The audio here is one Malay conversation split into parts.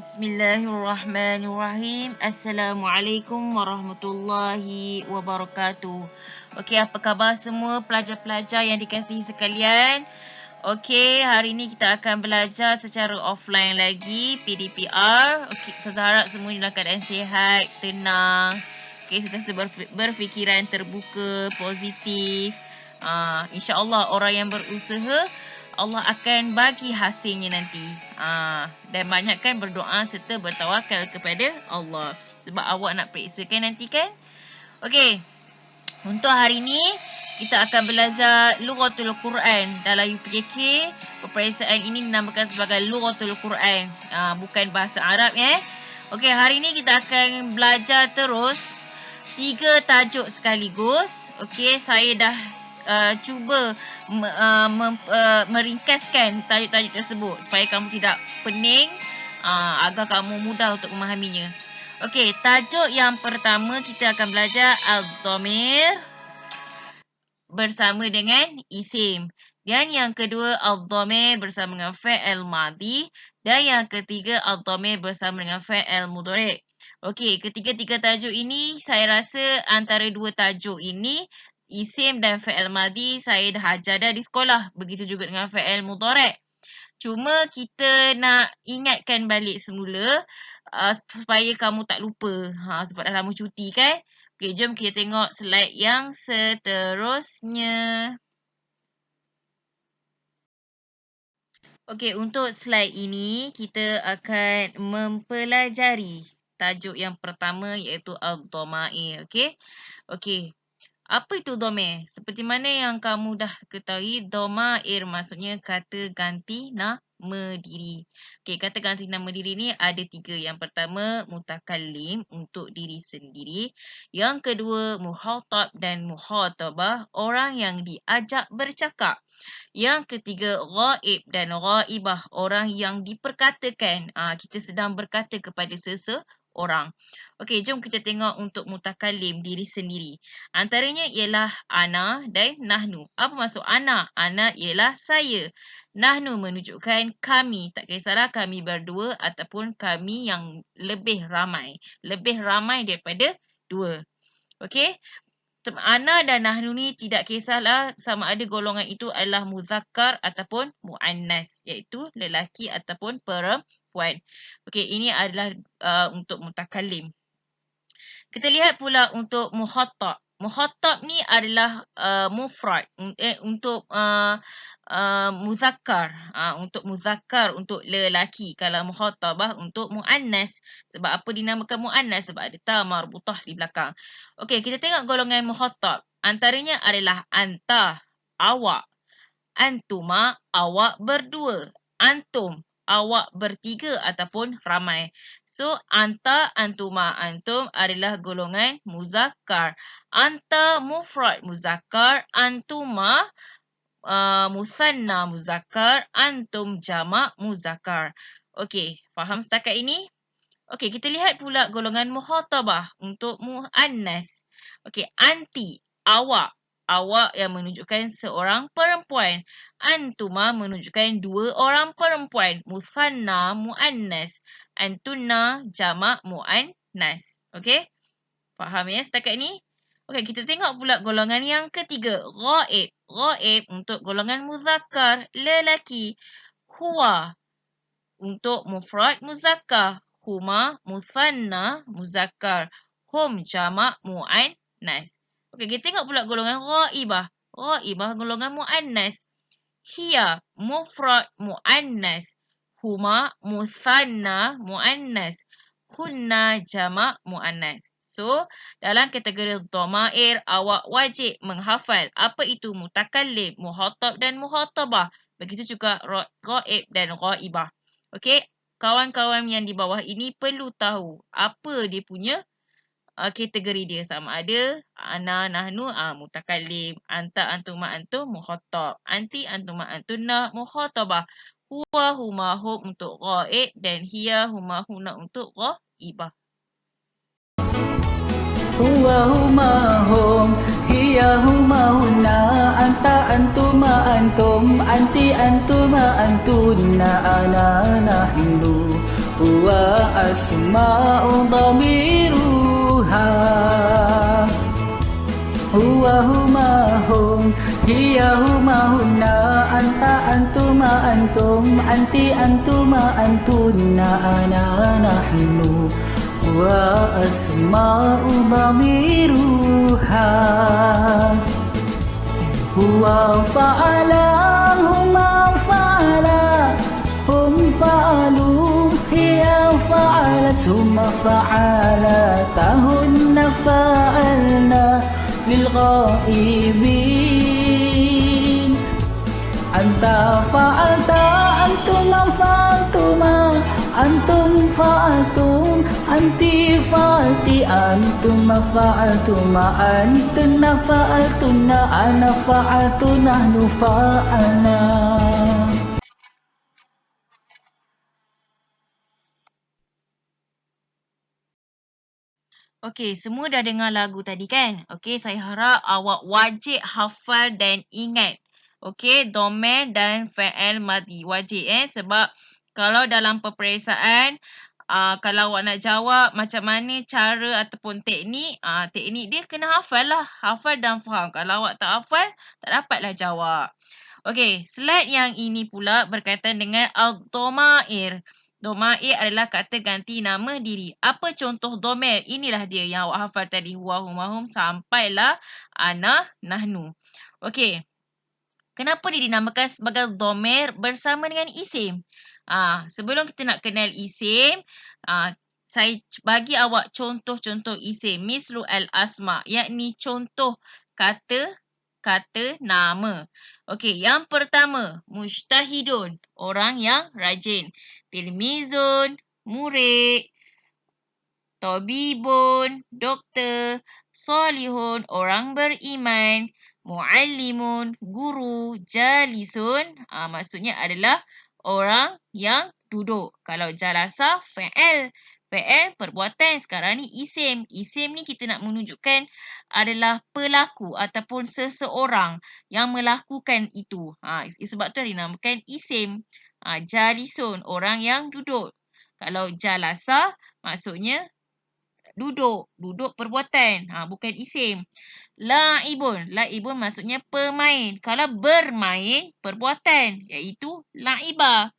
Bismillahirrahmanirrahim. Assalamualaikum warahmatullahi wabarakatuh. Okey, apa khabar semua pelajar-pelajar yang dikasihi sekalian? Okey, hari ini kita akan belajar secara offline lagi, PDPR. Okey, saya harap semua dalam keadaan sihat, tenang. Okey, sentiasa berfikiran terbuka, positif. InsyaAllah orang yang berusaha, Allah akan bagi hasilnya nanti. Dan banyakkan berdoa serta bertawakal kepada Allah. Sebab awak nak periksa kan nanti kan? Okey. Untuk hari ni kita akan belajar Lughatul Quran dalam UPK. Peperiksaan ini dinamakan sebagai Lughatul Quran. Bukan bahasa Arab ya. Okey, hari ni kita akan belajar terus 3 tajuk sekaligus. Okey, saya dah cuba meringkaskan tajuk-tajuk tersebut supaya kamu tidak pening, agar kamu mudah untuk memahaminya. Okey, tajuk yang pertama kita akan belajar al-dhamir bersama dengan isim. Dan yang kedua al-dhamir bersama dengan fi'il madhi. Dan yang ketiga al-dhamir bersama dengan fi'il mudhari'. Okey, ketiga-tiga tajuk ini saya rasa antara dua tajuk ini, isim dan fi'il madhi, saya dah ajar dah di sekolah. Begitu juga dengan fi'il mudhari'. Cuma kita nak ingatkan balik semula supaya kamu tak lupa. Sebab dah lama cuti kan? Okey, jom kita tengok slide yang seterusnya. Okey, untuk slide ini kita akan mempelajari tajuk yang pertama iaitu al-dhamair. Okey. Okey. Apa itu dhamir? Seperti mana yang kamu dah ketahui, dhamair maksudnya kata ganti nama diri. Okey, kata ganti nama diri ni ada 3. Yang pertama, mutakallim untuk diri sendiri. Yang kedua, muhatab dan muhatabah, orang yang diajak bercakap. Yang ketiga, ghaib dan ghaibah, orang yang diperkatakan. Kita sedang berkata kepada seseorang. Okey, jom kita tengok untuk mutakallim, diri sendiri. Antaranya ialah ana dan nahnu. Apa maksud ana? Ana ialah saya. Nahnu menunjukkan kami. Tak kisahlah kami berdua ataupun kami yang lebih ramai. Lebih ramai daripada 2. Okey? Ana dan nahnu ni tidak kisahlah sama ada golongan itu adalah muzakkar ataupun muannas, iaitu lelaki ataupun perempuan. Okey, ini adalah untuk mutakallim. Kita lihat pula untuk muhatab. Muhatab ni adalah mufrad untuk muzakkar. Untuk muzakkar, untuk lelaki. Kalau muhatabah untuk muannas. Sebab apa dinamakan muannas? Sebab ada ta marbutah di belakang. Okey, kita tengok golongan muhatab. Antaranya adalah anta, awak. Antuma, awak berdua. Antum, awak bertiga ataupun ramai. So, anta, antuma, antum adalah golongan muzakkar. Anta mufrad muzakkar, antuma musanna muzakkar, antum jamak muzakkar. Okey, faham setakat ini? Okey, kita lihat pula golongan muhatabah untuk muannas. Okey, anti, awak. Awak yang menunjukkan seorang perempuan. Antuma menunjukkan 2 orang perempuan. Musanna muannas. Antunna jamak muannas. Okey? Faham ya setakat ni? Okey, kita tengok pula golongan yang ketiga. Ghaib. Ghaib untuk golongan muzakkar, lelaki. Huwa untuk mufrad muzakkar. Huma musanna muzakkar. Hum jamak muannas. Okey, kita tengok pula golongan ghaibah. Ghaibah golongan muannas. Hiya mufrad muannas. Huma musanna muannas. Hunna jamak muannas. So, dalam kategori dhamair, awak wajib menghafal apa itu mutakallim, muhatab dan muhatabah. Begitu juga ghaib dan ghaibah. Okey, kawan-kawan yang di bawah ini perlu tahu apa dia punya kategori dia. Sama ada ana, nahnu, mutakallim. Anta, antuma, antum, muhatab. Anti, antuma, antunna, muhatabah. Huwa, huma, hum untuk ghaib. Dan hiya, huma, hunna untuk ghaibah. Huwa, huma, hum. Hiya, huma, hunna. Anta, antuma, antum. Anti, antuma, antunna. Ana, nahnu. Huwa, أسماء ضميرها هو هما هم هي هما هن أنت أنتما أنتم أنت أنتما أنتن أنا نحن وأسماء ضميرها هو فعل هما فعلا هم فعلوا هي فعلت هم فعلتهن فعلنا للغائبين أنت فعلت أنتم فعلتما أنتم فعلتم أنت فعلت أنتم فعلتما أنتن فعلتن أنا فعلت نحن فعلنا. Okey, semua dah dengar lagu tadi kan? Okey, saya harap awak wajib hafal dan ingat. Okey, domain dan fi'il madhi. Wajib sebab kalau dalam peperiksaan, kalau awak nak jawab macam mana cara ataupun teknik, teknik dia kena hafal lah. Hafal dan faham. Kalau awak tak hafal, tak dapatlah jawab. Okey, slide yang ini pula berkaitan dengan al-domair. Domair adalah kata ganti nama diri. Apa contoh domair? Inilah dia yang awak hafal tadi. Huwa, huma, hum sampailah ana, nahnu. Okey. Kenapa dia dinamakan sebagai domair bersama dengan isim? Sebelum kita nak kenal isim, saya bagi awak contoh-contoh isim. Mislu al-asma, yakni contoh kata nama. Okey, yang pertama, mujtahidun, orang yang rajin. Tilmizun, murid. Tabibun, doktor. Solihun, orang beriman. Muallimun, guru. Jalisun, maksudnya adalah orang yang duduk. Kalau jalasa, fi'il. Fi'il, perbuatan. Sekarang ni isim. Isim ni kita nak menunjukkan adalah pelaku ataupun seseorang yang melakukan itu. Sebab tu dinamakan isim. Jalisun, orang yang duduk. Kalau jalasa, maksudnya duduk. Duduk perbuatan. Bukan isim. La'ibun. La'ibun maksudnya pemain. Kalau bermain, perbuatan. Iaitu la'ibah.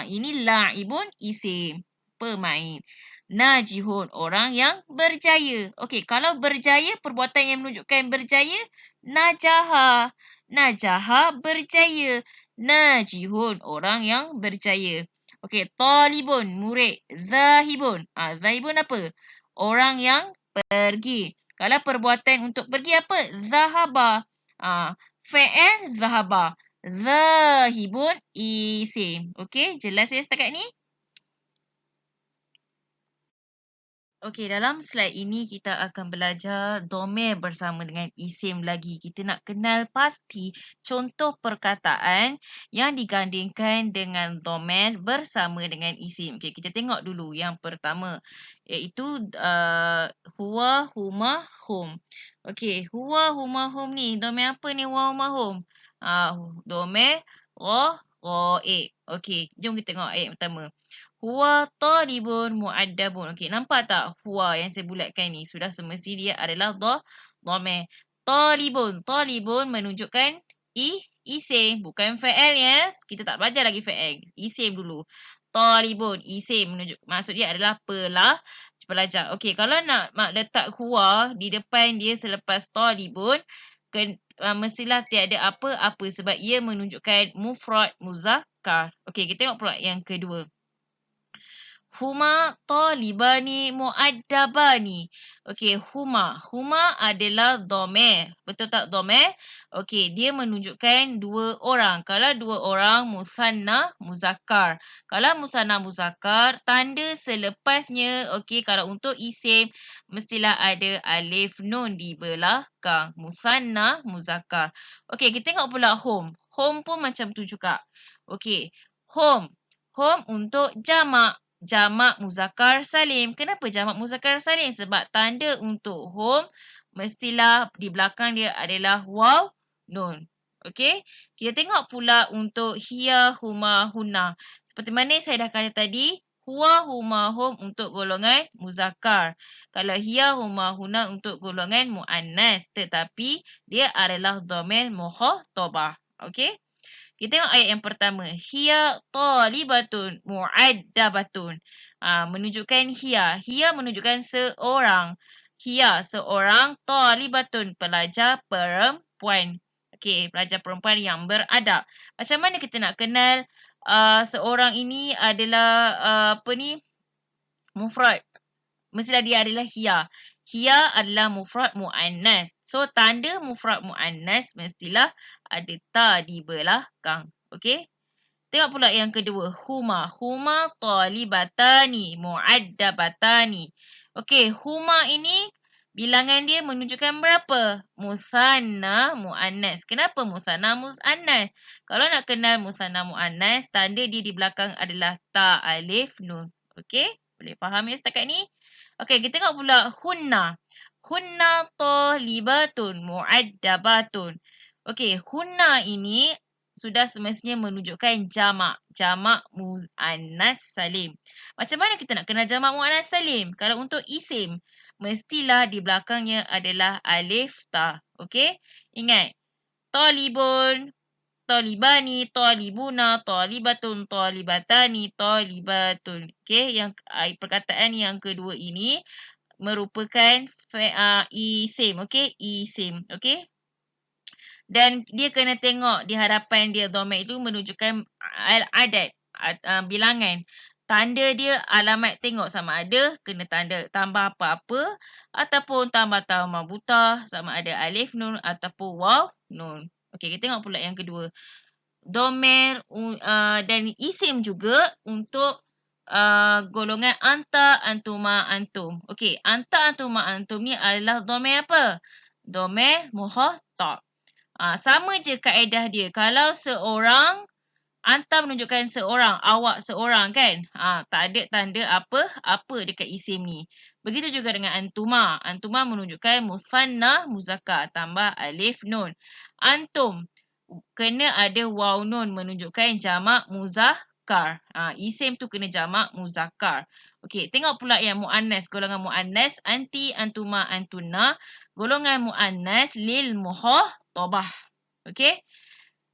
Ini la'ibun isim. Pemain. Najihun. Orang yang berjaya. Okey, kalau berjaya, perbuatan yang menunjukkan berjaya, najaha. Najaha berjaya. Najihun. Orang yang berjaya. Okey, talibun. Murid. Zahibun. Zahibun apa? Orang yang pergi. Kalau perbuatan untuk pergi apa? Zahaba. Fi'il zahaba. Zahibun isim. Okey, jelas ya setakat ni? Okey, dalam slide ini kita akan belajar domain bersama dengan isim lagi. Kita nak kenal pasti contoh perkataan yang digandingkan dengan domain bersama dengan isim. Okey, kita tengok dulu yang pertama iaitu huwa, huma, hum. Okey, huwa, huma, hum ni domain apa ni huwa, huma, hum? Domain ghaib. Okey, jom kita tengok ayat pertama. Huwa talibun mu'addabun. Okey, nampak tak huwa yang saya bulatkan ni? Sudah semestinya dia adalah dhamir. Talibun. Talibun menunjukkan isim. Bukan fa'il, yes. Kita tak belajar lagi fa'il. Isim dulu. Talibun. Isim menunjuk. Maksud dia adalah pelajar. Okey, kalau nak letak huwa di depan dia selepas talibun, mestilah tiada apa-apa sebab ia menunjukkan mufrad muzakkar. Okey, kita tengok pula yang kedua. Huma talibani mu'addabani. Okey, huma. Huma adalah dhamir. Betul tak dhamir? Okey, dia menunjukkan dua orang. Kalau dua orang, musanna muzakkar. Kalau musanna muzakkar, tanda selepasnya, okey, kalau untuk isim, mestilah ada alif nun di belakang. Musanna muzakkar. Okey, kita tengok pula home. Home pun macam tu juga. Okey, home. Home untuk jamak. Jamak muzakkar salim. Kenapa jamak muzakkar salim? Sebab tanda untuk home mestilah di belakang dia adalah waw nun. Okey? Kita tengok pula untuk hiya, huma, hunna. Seperti mana saya dah kata tadi, Huwa, huma, hum untuk golongan muzakkar. Kalau hiya, huma, huna untuk golongan muannas. Tetapi dia adalah dhamir mukhatabah. Okey? Kita tengok ayat yang pertama. Hiya talibatun mu'addabatun. Menunjukkan hiya. Hiya menunjukkan seorang. Hiya seorang talibatun pelajar perempuan. Okey, pelajar perempuan yang beradab. Macam mana kita nak kenal seorang ini adalah mufrad? Mestilah dia adalah hiya. Hiya adalah mufrad muannas. So tanda mufrad muannas mestilah ada ta di belakang. Okey? Tengok pula yang kedua. Huma. Huma talibatani muaddabatani. Okey, huma ini bilangan dia menunjukkan berapa? Musanna muannas. Kenapa musanna muannas? Kalau nak kenal musanna muannas, tanda dia di belakang adalah ta alif nun. Okey? Boleh faham ya setakat ni? Okey, kita tengok pula hunna. Hunna talibatun muaddabatun. Okey, hunna ini sudah semestinya menunjukkan jamak. Jamak muannas salim. Macam mana kita nak kenal jamak muannas salim? Kalau untuk isim, mestilah di belakangnya adalah alif ta. Okey? Ingat, talibun, talibani, talibuna, talibatun, talibatani, talibatun. Okey, yang perkataan yang kedua ini merupakan isim. Okey, isim. Okey? Dan dia kena tengok di hadapan dia dhamir itu menunjukkan al-adad, bilangan. Tanda dia alamat tengok sama ada kena tanda tambah apa-apa ataupun tambah buta sama ada alif nun ataupun waw nun. Okey, kita tengok pula yang kedua. Dhamir dan isim juga untuk golongan anta, antuma, antum. Okey, anta, antuma, antum ni adalah dhamir apa? Dhamir mukhatab. Sama je kaedah dia. Kalau seorang, anta menunjukkan seorang, awak seorang kan? Tak ada tanda apa dekat isim ni. Begitu juga dengan antuma. Antuma menunjukkan musanna muzakkar tambah alif nun. Antum kena ada waw nun menunjukkan jamak muzakkar. Isim tu kena jamak muzakkar. Okey, tengok pula yang muannas, golongan muannas, anti, antuma, antunna. Golongan muannas lil mukhatabah. Okey?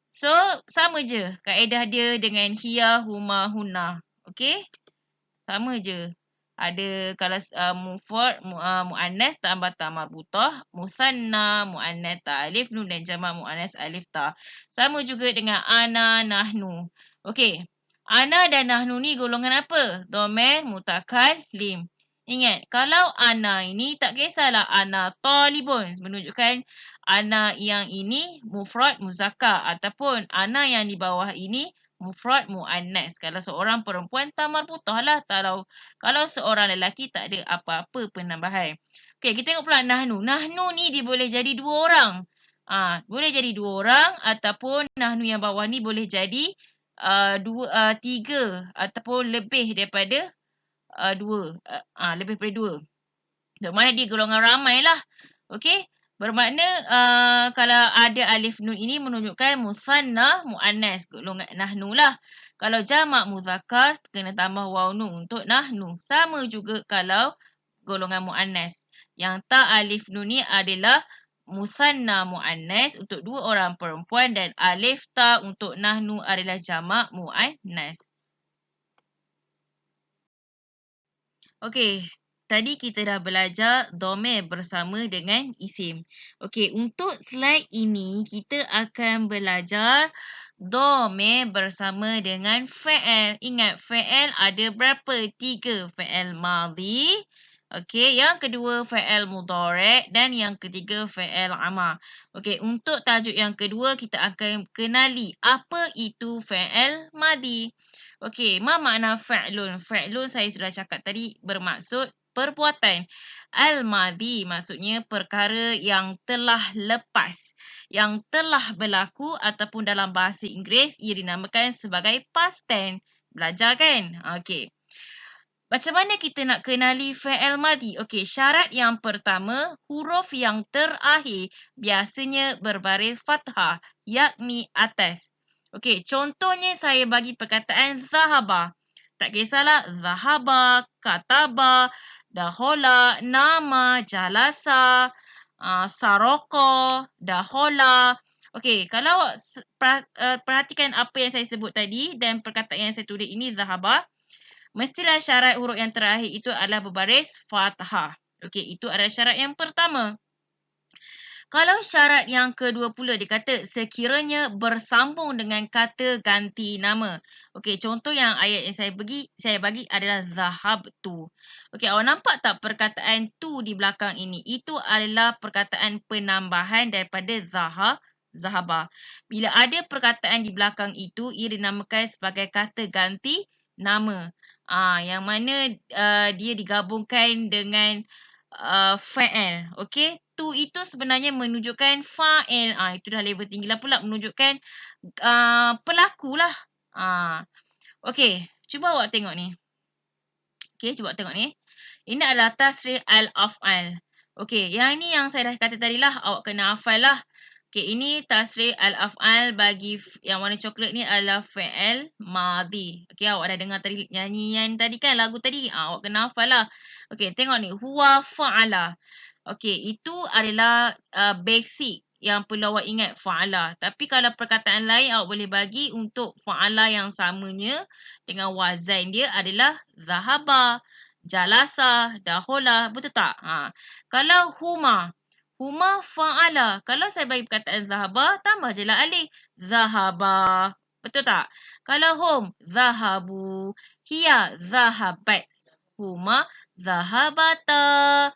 So, sama je kaedah dia dengan hiya, huma, hunna. Okey? Sama je. Ada kalau mufrad muannas tambah ta marbutah, musanna muannas ta alif nun dan jamak muannas alif ta. Sama juga dengan ana, nahnu. Okey. Ana dan nahnu ni golongan apa? Dhamir mutakallim. Ingat, kalau ana ini tak kisahlah ana talibun menunjukkan ana yang ini mufrad muzakkar ataupun ana yang di bawah ini mufrad muannas. Kalau seorang perempuan ta marbutah lah. Kalau seorang lelaki tak ada apa-apa penambahan. Okey, kita tengok pula nahnu. Nahnu ni dia boleh jadi dua orang. Boleh jadi dua orang ataupun nahnu yang bawah ni boleh jadi tiga ataupun lebih daripada dua. Lebih daripada dua. Mana dia golongan ramai lah. Okey? Bermakna kalau ada alif nun ini menunjukkan musanna muannas, golongan nahnu lah. Kalau jamak muzakkar kena tambah waw nun untuk nahnu. Sama juga kalau golongan muannas. Yang ta alif nun ni adalah musanna muannas untuk dua orang perempuan dan alif ta untuk nahnu adalah jamak muannas. Okey, tadi kita dah belajar dhamir bersama dengan isim. Okey, untuk slide ini kita akan belajar dhamir bersama dengan fa'il. Ingat, fa'il ada berapa? 3. Fa'il madhi. Okey, yang kedua fa'il mudhari' dan yang ketiga fa'il amar. Okey, untuk tajuk yang kedua kita akan kenali apa itu fa'il madhi. Okey, ma makna fa'lun? Fa'lun saya sudah cakap tadi bermaksud perbuatan. Al-madhi maksudnya perkara yang telah lepas, yang telah berlaku ataupun dalam bahasa Inggeris ia dinamakan sebagai past tense. Belajar kan? Okey. Macam mana kita nak kenali fa'il madhi? Okey, syarat yang pertama, huruf yang terakhir biasanya berbaris fathah, yakni atas. Okey, contohnya saya bagi perkataan zahaba. Tak kisahlah zahaba, kataba, dakhala, nama, jalasa, saroko, dakhala. Okey, kalau awak perhatikan apa yang saya sebut tadi dan perkataan yang saya tulis ini zahaba, mestilah syarat huruf yang terakhir itu adalah berbaris fathah. Okey, itu adalah syarat yang pertama. Kalau syarat yang kedua pula dia kata sekiranya bersambung dengan kata ganti nama. Okey, contoh yang ayat yang saya bagi adalah zahabtu. Okey, awak nampak tak perkataan tu di belakang ini? Itu adalah perkataan penambahan daripada zahaba. Bila ada perkataan di belakang itu, ia dinamakan sebagai kata ganti nama. Yang mana dia digabungkan dengan fa'il. Okey, tu itu sebenarnya menunjukkan fa'il. Itu dah level tinggi lah pula menunjukkan pelaku lah. Okey, cuba awak tengok ni. Okey, cuba tengok ni. Ini adalah tasrih al-af'al. Okey, yang ni yang saya dah kata tadi lah, awak kena hafal lah. Okey, ini tasrih al-af'al bagi yang warna coklat ni adalah fi'il madhi. Okey, awak dah dengar tadi nyanyian tadi kan, lagu tadi. Awak kena hafal lah. Okey, tengok ni. Huwa fa'ala. Okey, itu adalah basic yang perlu awak ingat fa'ala. Tapi kalau perkataan lain awak boleh bagi untuk fa'ala yang samanya dengan wazan dia adalah zahaba, jalasa, dakhala. Betul tak? Kalau huma fa'ala. Kalau saya bagi perkataan zahaba, tambah je lah alif. Zahaba. Betul tak? Kalau hum, zahabu. Hiya, zahabat. Huma, zahabata.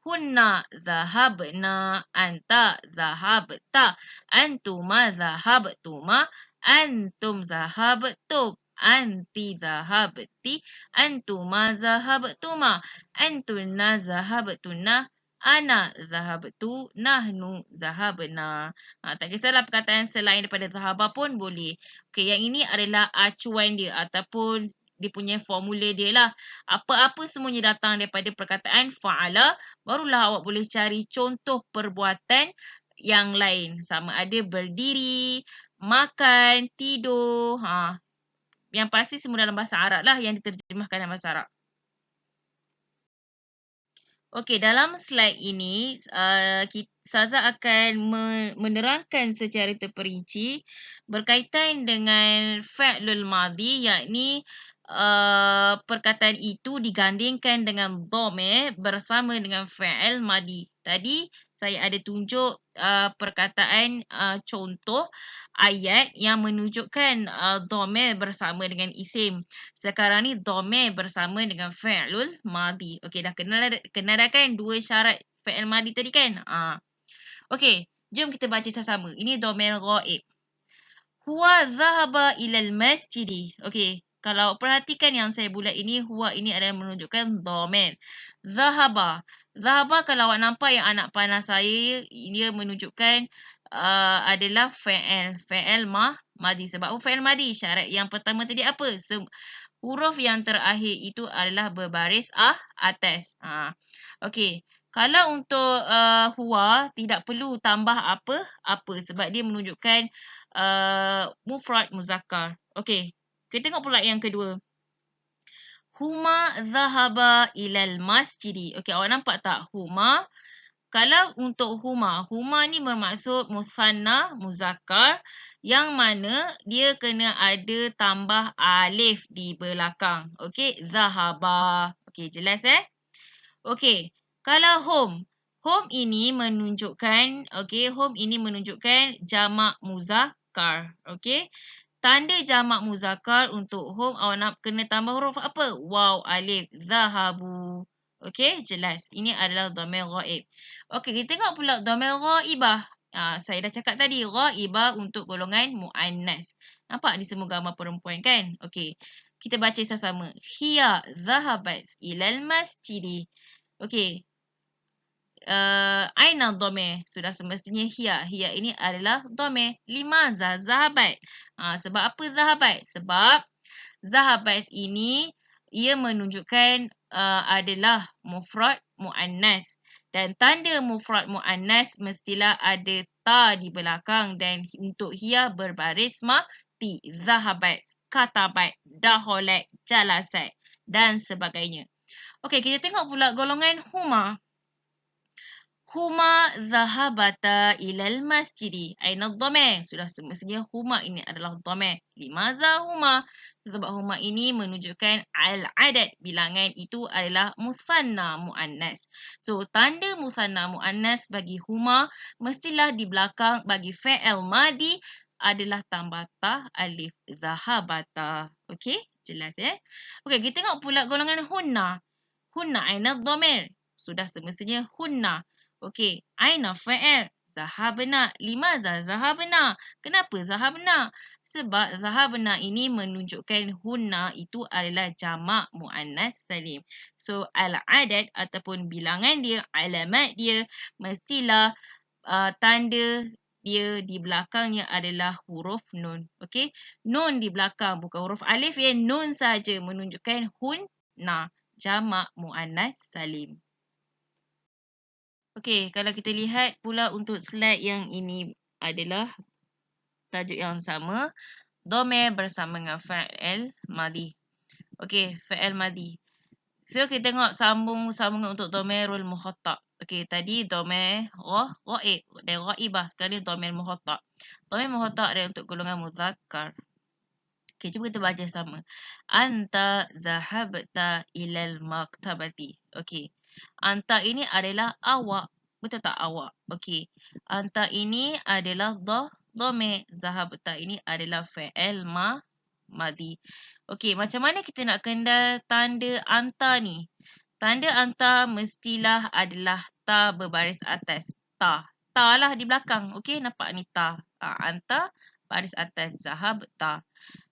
Hunna zahabna, anta zahabta, antuma zahabtuma, antum zahabtum, anti zahabti, antuma zahabtuma, antunna zahabtunna, ana zahabtu, nahnu zahabna. Tak kisahlah perkataan selain daripada zahaba pun boleh. Okey, yang ini adalah acuan dia ataupun dia punya formula dia lah. Apa-apa semuanya datang daripada perkataan fa'ala, barulah awak boleh cari contoh perbuatan yang lain. Sama ada berdiri, makan, tidur. Yang pasti semua dalam bahasa Arab lah yang diterjemahkan dalam bahasa Arab. Okey, dalam slide ini, Ustazah akan menerangkan secara terperinci berkaitan dengan fa'lul madhi, yakni perkataan itu digandingkan dengan dhamir bersama dengan fa'il madhi. Tadi saya ada tunjuk perkataan contoh ayat yang menunjukkan dhamir bersama dengan isim. Sekarang ni dhamir bersama dengan fa'lul madhi. Okey, dah kenal dah kan dua syarat fa'il madhi tadi kan? Okey, jom kita baca sama-sama. Ini dhamir ghaib. Huwa dhahaba ilal masjidi. Okey, kalau perhatikan yang saya bulat ini, huwa ini adalah menunjukkan dhamir. Dhahaba. Dhahaba kalau awak nampak yang anak panah saya, dia menunjukkan adalah fa'il. Fa'il madhi. Sebab fa'il madhi, syarat yang pertama tadi apa? Huruf yang terakhir itu adalah berbaris atas. Okey. Kalau untuk huwa, tidak perlu tambah apa-apa sebab dia menunjukkan mufrad muzakkar. Okey. Kita tengok pula yang kedua. Huma dhahaba ilal masjidi. Okey, awak nampak tak? Huma. Kalau untuk huma ni bermaksud musanna muzakkar yang mana dia kena ada tambah alif di belakang. Okey, dhahaba. Okey, jelas Okey, kalau home ini menunjukkan jamak muzakkar. Okey. Tanda jamak muzakkar untuk home awak nak kena tambah huruf apa? Waw, alif, zahabu. Okey, jelas. Ini adalah dhamir ghaib. Okey, kita tengok pula dhamir ghaibah. Saya dah cakap tadi, ghaibah untuk golongan muannas. Nampak di semua gambar perempuan kan? Okey. Kita baca sama-sama. Hiya zahabat ilal masjidi. Okey. Aina dhamir. Sudah semestinya hiya. Hiya ini adalah dhamir. Limaza zahabat. Sebab apa zahabat? Sebab zahabat ini ia menunjukkan adalah mufrad muannas. Dan tanda mufrad muannas mestilah ada ta di belakang dan untuk hiya berbaris mati. Zahabat. katabat, daholat, jalasat dan sebagainya. Okey, kita tengok pula golongan huma. Huma dhahabata ilal masjidi. Aina dhamir? Sudah semestinya huma ini adalah dhamir. Limaza huma? Sebab huma ini menunjukkan al-adad. Bilangan itu adalah musanna muannas. So, tanda musanna muannas bagi huma mestilah di belakang bagi fi'il madi adalah tambah ta alif dhahabata. Okey? Jelas Okey, kita tengok pula golongan hunna. Hunna aina dhamir? Sudah semestinya hunna. Okey, aina fa'il? Zahabna. Limaza zahabna? Kenapa zahabna? Sebab zahabna ini menunjukkan hunna itu adalah jamak muannas salim. So, al-adad ataupun bilangan dia, alamat dia mestilah tanda dia di belakangnya adalah huruf nun. Okey, nun di belakang bukan huruf alif ya, nun saja menunjukkan hunna, jamak muannas salim. Okey, kalau kita lihat pula untuk slide yang ini adalah tajuk yang sama. Dhamir bersama dengan fa'il madhi. Okey, fa'il madhi. So, kita tengok sambungan untuk dhamirul mukhattab. Okey, tadi dhamir ghaib dan ghaibah. Sekarang ni dhamir mukhattab. Dhamir mukhattab adalah untuk golongan muzakkar. Okey, cuba kita baca sama. Anta zahabta ilal maktabati. Okey. Anta ini adalah awak. Betul tak awak? Okey. Anta ini adalah dhamir. Zahabta ini adalah fi'il madhi. Okey, macam mana kita nak kenal tanda anta ni? Tanda anta mestilah adalah ta berbaris atas. Ta. Ta lah di belakang. Okey, nampak ni ta. Anta baris atas. Zahabta.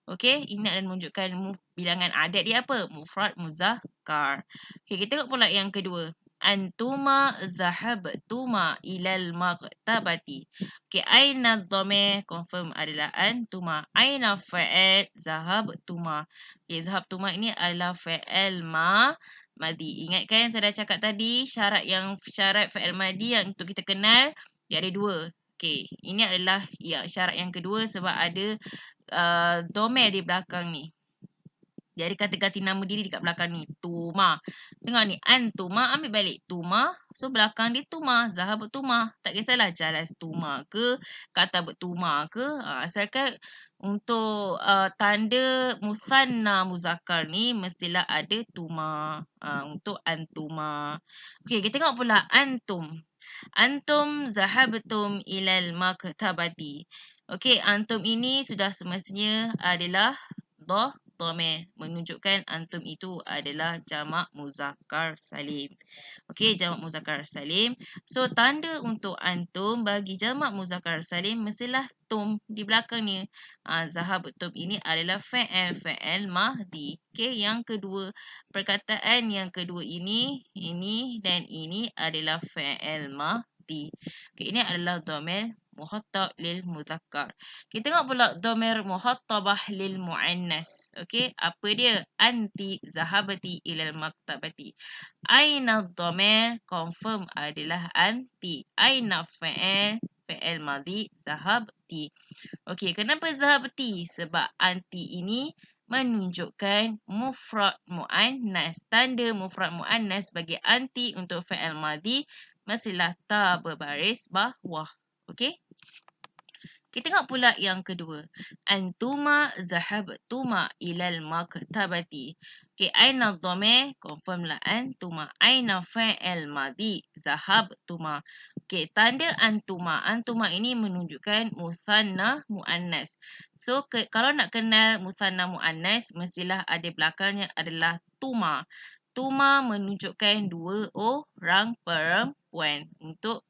Okey, ini adalah menunjukkan bilangan adat dia apa? Mufrad muzakkar. Okey, kita tengok pula yang kedua. Antuma zahabtuma ilal maktabati. Okey, aina dhamir confirm adalah antuma. Aina fa'il zahabtuma. Okey, zahabtuma ini adalah fa'il madhi. Ingatkan saya dah cakap tadi syarat fa'il madhi yang untuk kita kenal dia ada dua. Okey, ini adalah syarat yang kedua sebab ada dhamir di belakang ni. Jadi kata-kata nama diri dekat belakang ni. Tuma. Tengok ni. Antuma ambil balik. Tuma. So belakang dia tuma. Zahab tuma. Tak kisahlah jalas tuma ke. Kata bertuma ke. Asalkan untuk tanda musanna muzakkar ni mestilah ada tuma. Untuk antuma. Okey, kita tengok pula antum. Antum zahabtum ilal maktabati. Okey, antum ini sudah semestinya adalah dhamir menunjukkan antum itu adalah jamak muzakkar salim. Okey, jamak muzakkar salim. So, tanda untuk antum bagi jamak muzakkar salim mestilah tum di belakangnya. Zahabtum ini adalah fa'il mahdi. Okey, yang kedua, perkataan yang kedua ini dan ini adalah fa'il mahdi. Okey, ini adalah dhamir mukhattab lil muzakkar. Kita tengok pula dhamir mukhattabah lil muannas. Okey, apa dia? Anti zahabati ilal maktabati. Aina dhamir confirm adalah anti. Aina fa'il madhi zahabti. Okey, kenapa zahabti? Sebab anti ini menunjukkan mufrad muannas. Tanda mufrad muannas bagi anti untuk fa'il madhi mestilah ta berbaris bawah. Okey? Kita tengok pula yang kedua. Antuma zahabtuma ilal maktabati. Okey, aina dhamir confirm lah antuma. Aina fa'il madhi zahabtuma. Okey, tanda antuma. Antuma ini menunjukkan musanna muannas. So, kalau nak kenal musanna muannas mestilah ada belakangnya adalah tuma. Tuma menunjukkan dua orang perempuan untuk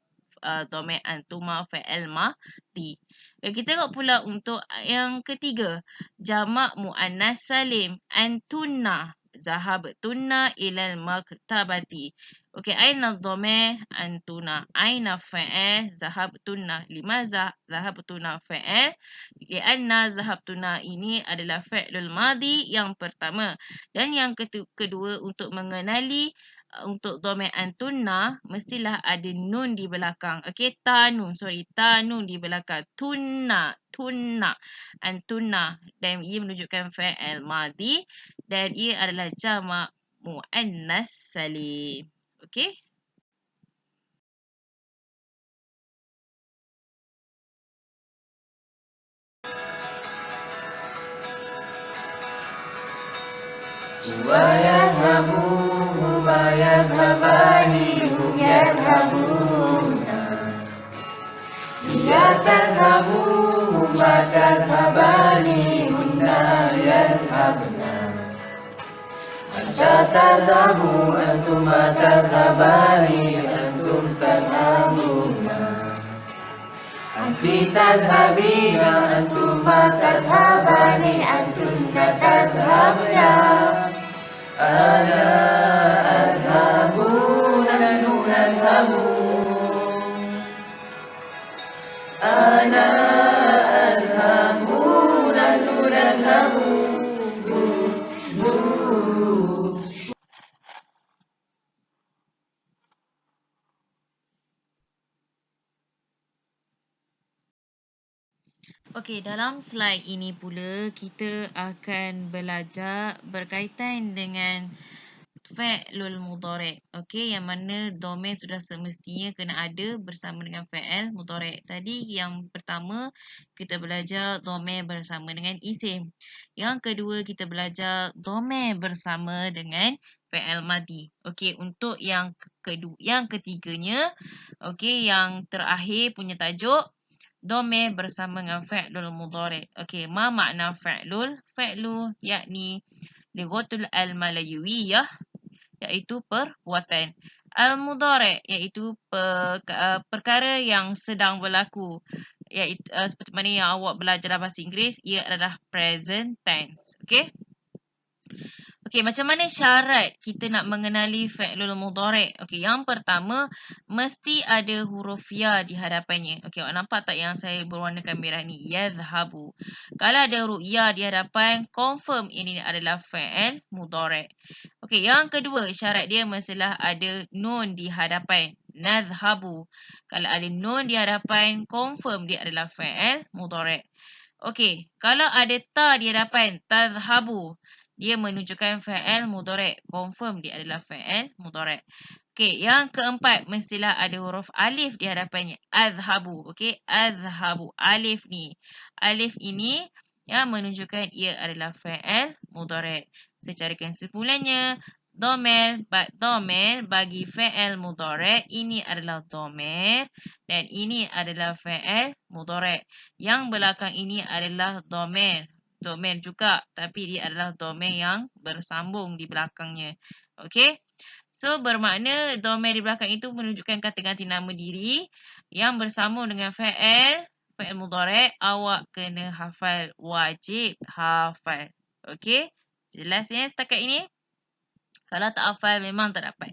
dhamir antuma fa'il madhi. Kita tengok pula untuk yang ketiga. Jamak muannas salim. Antunna. zahabtunna ilal maktabati. Okey, aina dhamir antuna. Aina fa'il zahabtunna. Limaza zahabtunna fa'il? Lianna zahabtunna ini adalah fi'lul madhi yang pertama. Dan yang kedua untuk mengenali untuk dhamir antunna mestilah ada nun di belakang. Okey, tanun di belakang. Tunna antunna, dan ia menunjukkan fi'il madhi dan ia adalah jamak muannas salim. Okey? ويذهب هما يذهبان هم يذهبون يا تذهبوا هما تذهبان هن يذهبن أنت تذهب أنتما تذهبان أنتم تذهبون أنت تذهبين أنتما تذهبان أنتن تذهبن أنا أذهب نحن نذهب أنا أذهب نحن نذهب Okey, dalam slide ini pula kita akan belajar berkaitan dengan fi'lul mudhari'. Okey, yang mana dhamir sudah semestinya kena ada bersama dengan fi'il mudhari'. Tadi yang pertama kita belajar dhamir bersama dengan isim. Yang kedua kita belajar dhamir bersama dengan fi'il madhi. Okey, untuk yang ketiganya, okey, yang terakhir punya tajuk dhamir bersama dengan fi'lul mudhari'. Okey, ma makna fi'lul? Fi'lu yakni lighatul al-malayuwiyah, iaitu perbuatan. Al-mudhari' iaitu perkara yang sedang berlaku. Iaitu seperti mana yang awak belajar dalam bahasa Inggeris, ia adalah present tense. Okey? Okey, macam mana syarat kita nak mengenali fi'lul mudhari'? Okey, yang pertama mesti ada huruf ya di hadapannya. Okey, awak nampak tak yang saya berwarnakan merah ni? Yadhhabu. Kalau ada huruf ya di hadapan, confirm ini adalah fi'il mudhari'. Okey, yang kedua syarat dia mestilah ada nun di hadapan. Nadhhabu. Kalau ada nun di hadapan, confirm dia adalah fi'il mudhari'. Okey, kalau ada ta di hadapan, tadhhabu, dia menunjukkan fi'il mudhari'. Confirm dia adalah fi'il mudhari'. Okey, yang keempat mestilah ada huruf alif di hadapannya. Adhhabu. Okey, adhhabu. Alif ni. Alif ini yang menunjukkan ia adalah fi'il mudhari'. Secara kesimpulannya, dhamir bagi fi'il mudhari' ini adalah dhamir dan ini adalah fi'il mudhari'. Yang belakang ini adalah dhamir juga, tapi dia adalah dhamir yang bersambung di belakangnya. Okey? So bermakna dhamir di belakang itu menunjukkan kata ganti nama diri yang bersambung dengan fi'il mudhari'. Awak kena hafal, wajib hafal. Okey? Jelas ya setakat ini? Kalau tak hafal memang tak dapat.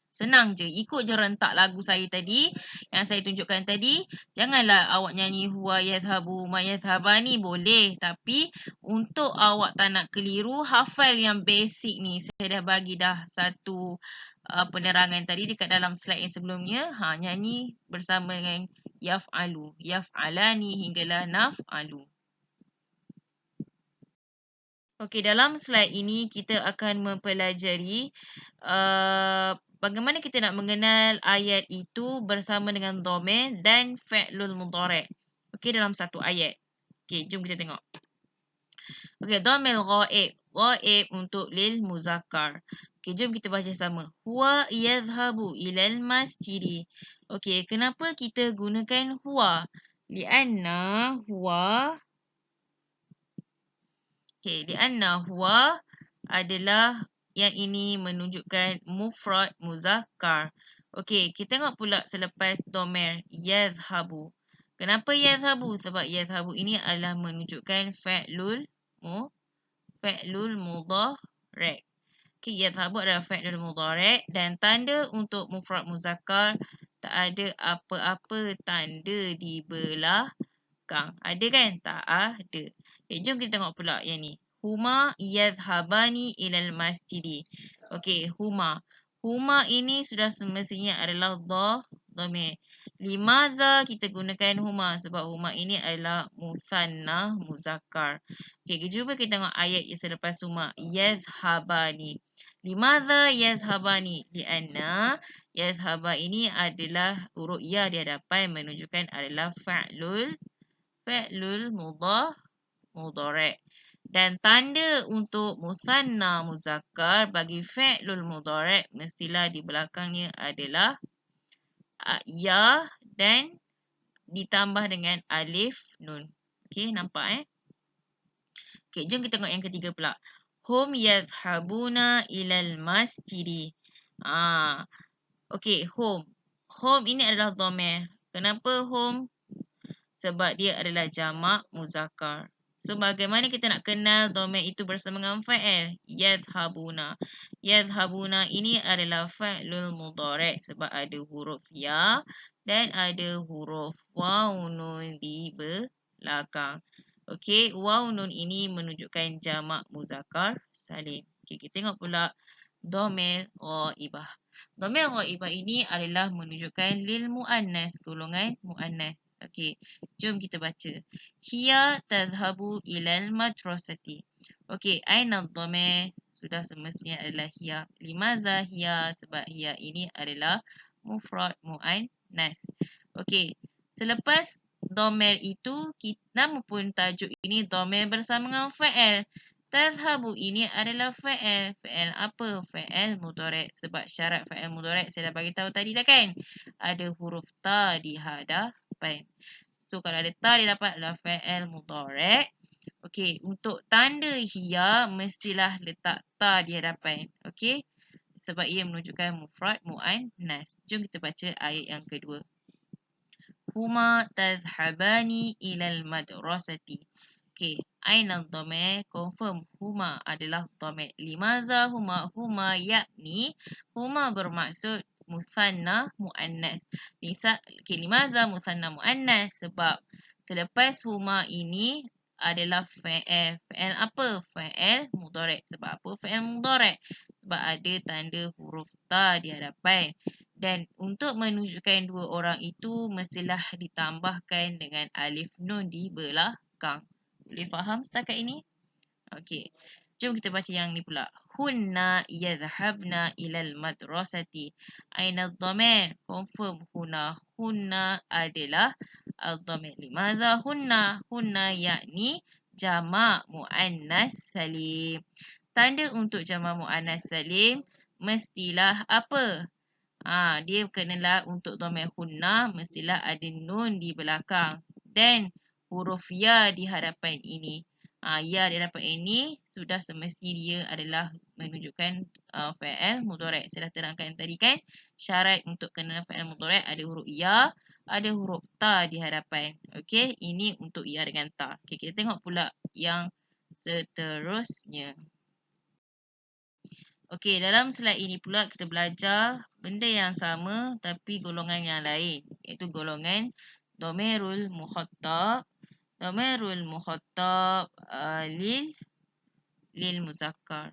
Senang je, ikut je rentak lagu saya tadi yang saya tunjukkan tadi. Janganlah awak nyanyi huwa yadhhabu ma yadhhabani, boleh, tapi untuk awak tak nak keliru, hafal yang basic ni. Saya dah bagi satu penerangan tadi dekat dalam slide yang sebelumnya. Nyanyi bersama dengan yaf'alu, yaf'alani hinggalah naf'alu. Okey, dalam slide ini kita akan mempelajari bagaimana kita nak mengenal ayat itu bersama dengan dhamir dan fi'lul mudhari'. Okey, dalam satu ayat. Okey, jom kita tengok. Okey, dhamir ghaib. Ghaib untuk lil muzakkar. Okey, jom kita baca sama. Huwa yadhhabu ilal masjidi. Okey, kenapa kita gunakan huwa? Lianna huwa lianna huwa adalah yang ini menunjukkan mufrad muzakkar. Okey, kita tengok pula selepas dhamir yadhhabu. Kenapa yadhhabu? Sebab yadhhabu ini adalah menunjukkan fi'lul mudhari'. Okay, yadhhabu adalah fi'lul mudhari' dan tanda untuk mufrad muzakkar tak ada apa-apa tanda di belakang. Ada kan? Tak ada. Okay, jom kita tengok pula yang ni. Huma yadhhabani ilal masjidi. Okay, huma. Huma ini sudah semestinya adalah dhamir. Limaza kita gunakan huma? Sebab huma ini adalah muthanna muzakkar. Okay, cuba kita tengok ayat yang selepas huma. Yadhhabani. Limadha yazhabani? Lianna yazhaba ini adalah huruf ya di hadapan menunjukkan adalah fa'lul mudhari'. Dan tanda untuk musanna muzakkar bagi fa'lul mudhari' mestilah di belakangnya adalah ya dan ditambah dengan alif nun. Okey, nampak Okey, jom kita tengok yang ketiga pula. Hum yadhhabuna ilal masjidi. Okey, hum. Hum ini adalah dhamir. Kenapa hum? Sebab dia adalah jamak muzakkar. So, bagaimana kita nak kenal dhamir itu bersama dengan fa'il? Yadhhabuna. Yadhhabuna ini adalah fa'lul mudhari' sebab ada huruf ya dan ada huruf waw nun di belakang. Okey, waw nun ini menunjukkan jamak muzakkar salim. Okey, kita tengok pula dhamir ghaibah. Dhamir ghaibah ini adalah menunjukkan lil muannas, golongan muannas. Okey, jom kita baca. Hiya tadhhabu ilal madrasati. Okey, aina dhamir? Sudah semestinya adalah hiya. Limaza hiya? Sebab hiya ini adalah mufrad muannas. Okey, selepas dhamir itu, nama pun tajuk ini dhamir bersama dengan fa'il. Tadhhabu ini adalah fa'il. Fa'il apa? Fa'il mudhari'. Sebab syarat fa'il mudhari' saya dah bagi tahu tadi dah kan? Ada huruf ta di hadapan. So, kalau ada ta di hadapan adalah fa'il mudhari'. Okey, untuk tanda hiya mestilah letak ta di hadapan. Okey? Sebab ia menunjukkan mufrad muannas. Jom kita baca ayat yang kedua. Huma tadhhabani ilal madrasati. Okey, aina dhamir? Confirm huma adalah dhamir. Limaza huma? Huma yakni huma bermaksud muthanna muannas. Limaza muthanna muannas? Sebab selepas huma ini adalah fa'il. Fa'il apa? Fa'il mudhari'. Sebab apa fa'il mudhari'? Sebab ada tanda huruf ta di hadapan. Dan untuk menunjukkan dua orang itu mestilah ditambahkan dengan alif nun di belakang. Boleh faham setakat ini? Okey. Jom kita baca yang ni pula. Hunna yadhhabna ilal madrasati. Aina dhamir? Confirm huna. Hunna adalah al-dhamir. Limaza hunna? Hunna yakni jamak muannas salim. Tanda untuk jamak muannas salim mestilah apa? Dia kenalah untuk dhamir hunna mestilah ada nun di belakang dan huruf ya di hadapan ini. Ya di hadapan ini sudah semestinya dia adalah menunjukkan fa'il mudhari'. Saya dah terangkan tadi kan, syarat untuk kenal fa'il mudhari' ada huruf ya, ada huruf ta di hadapan. Okey, ini untuk ya dengan ta. Okey, kita tengok pula yang seterusnya. Okey, dalam slide ini pula kita belajar benda yang sama tapi golongan yang lain, iaitu golongan dhamirul mukhattab. Dhamirul mukhattab lil muzakkar.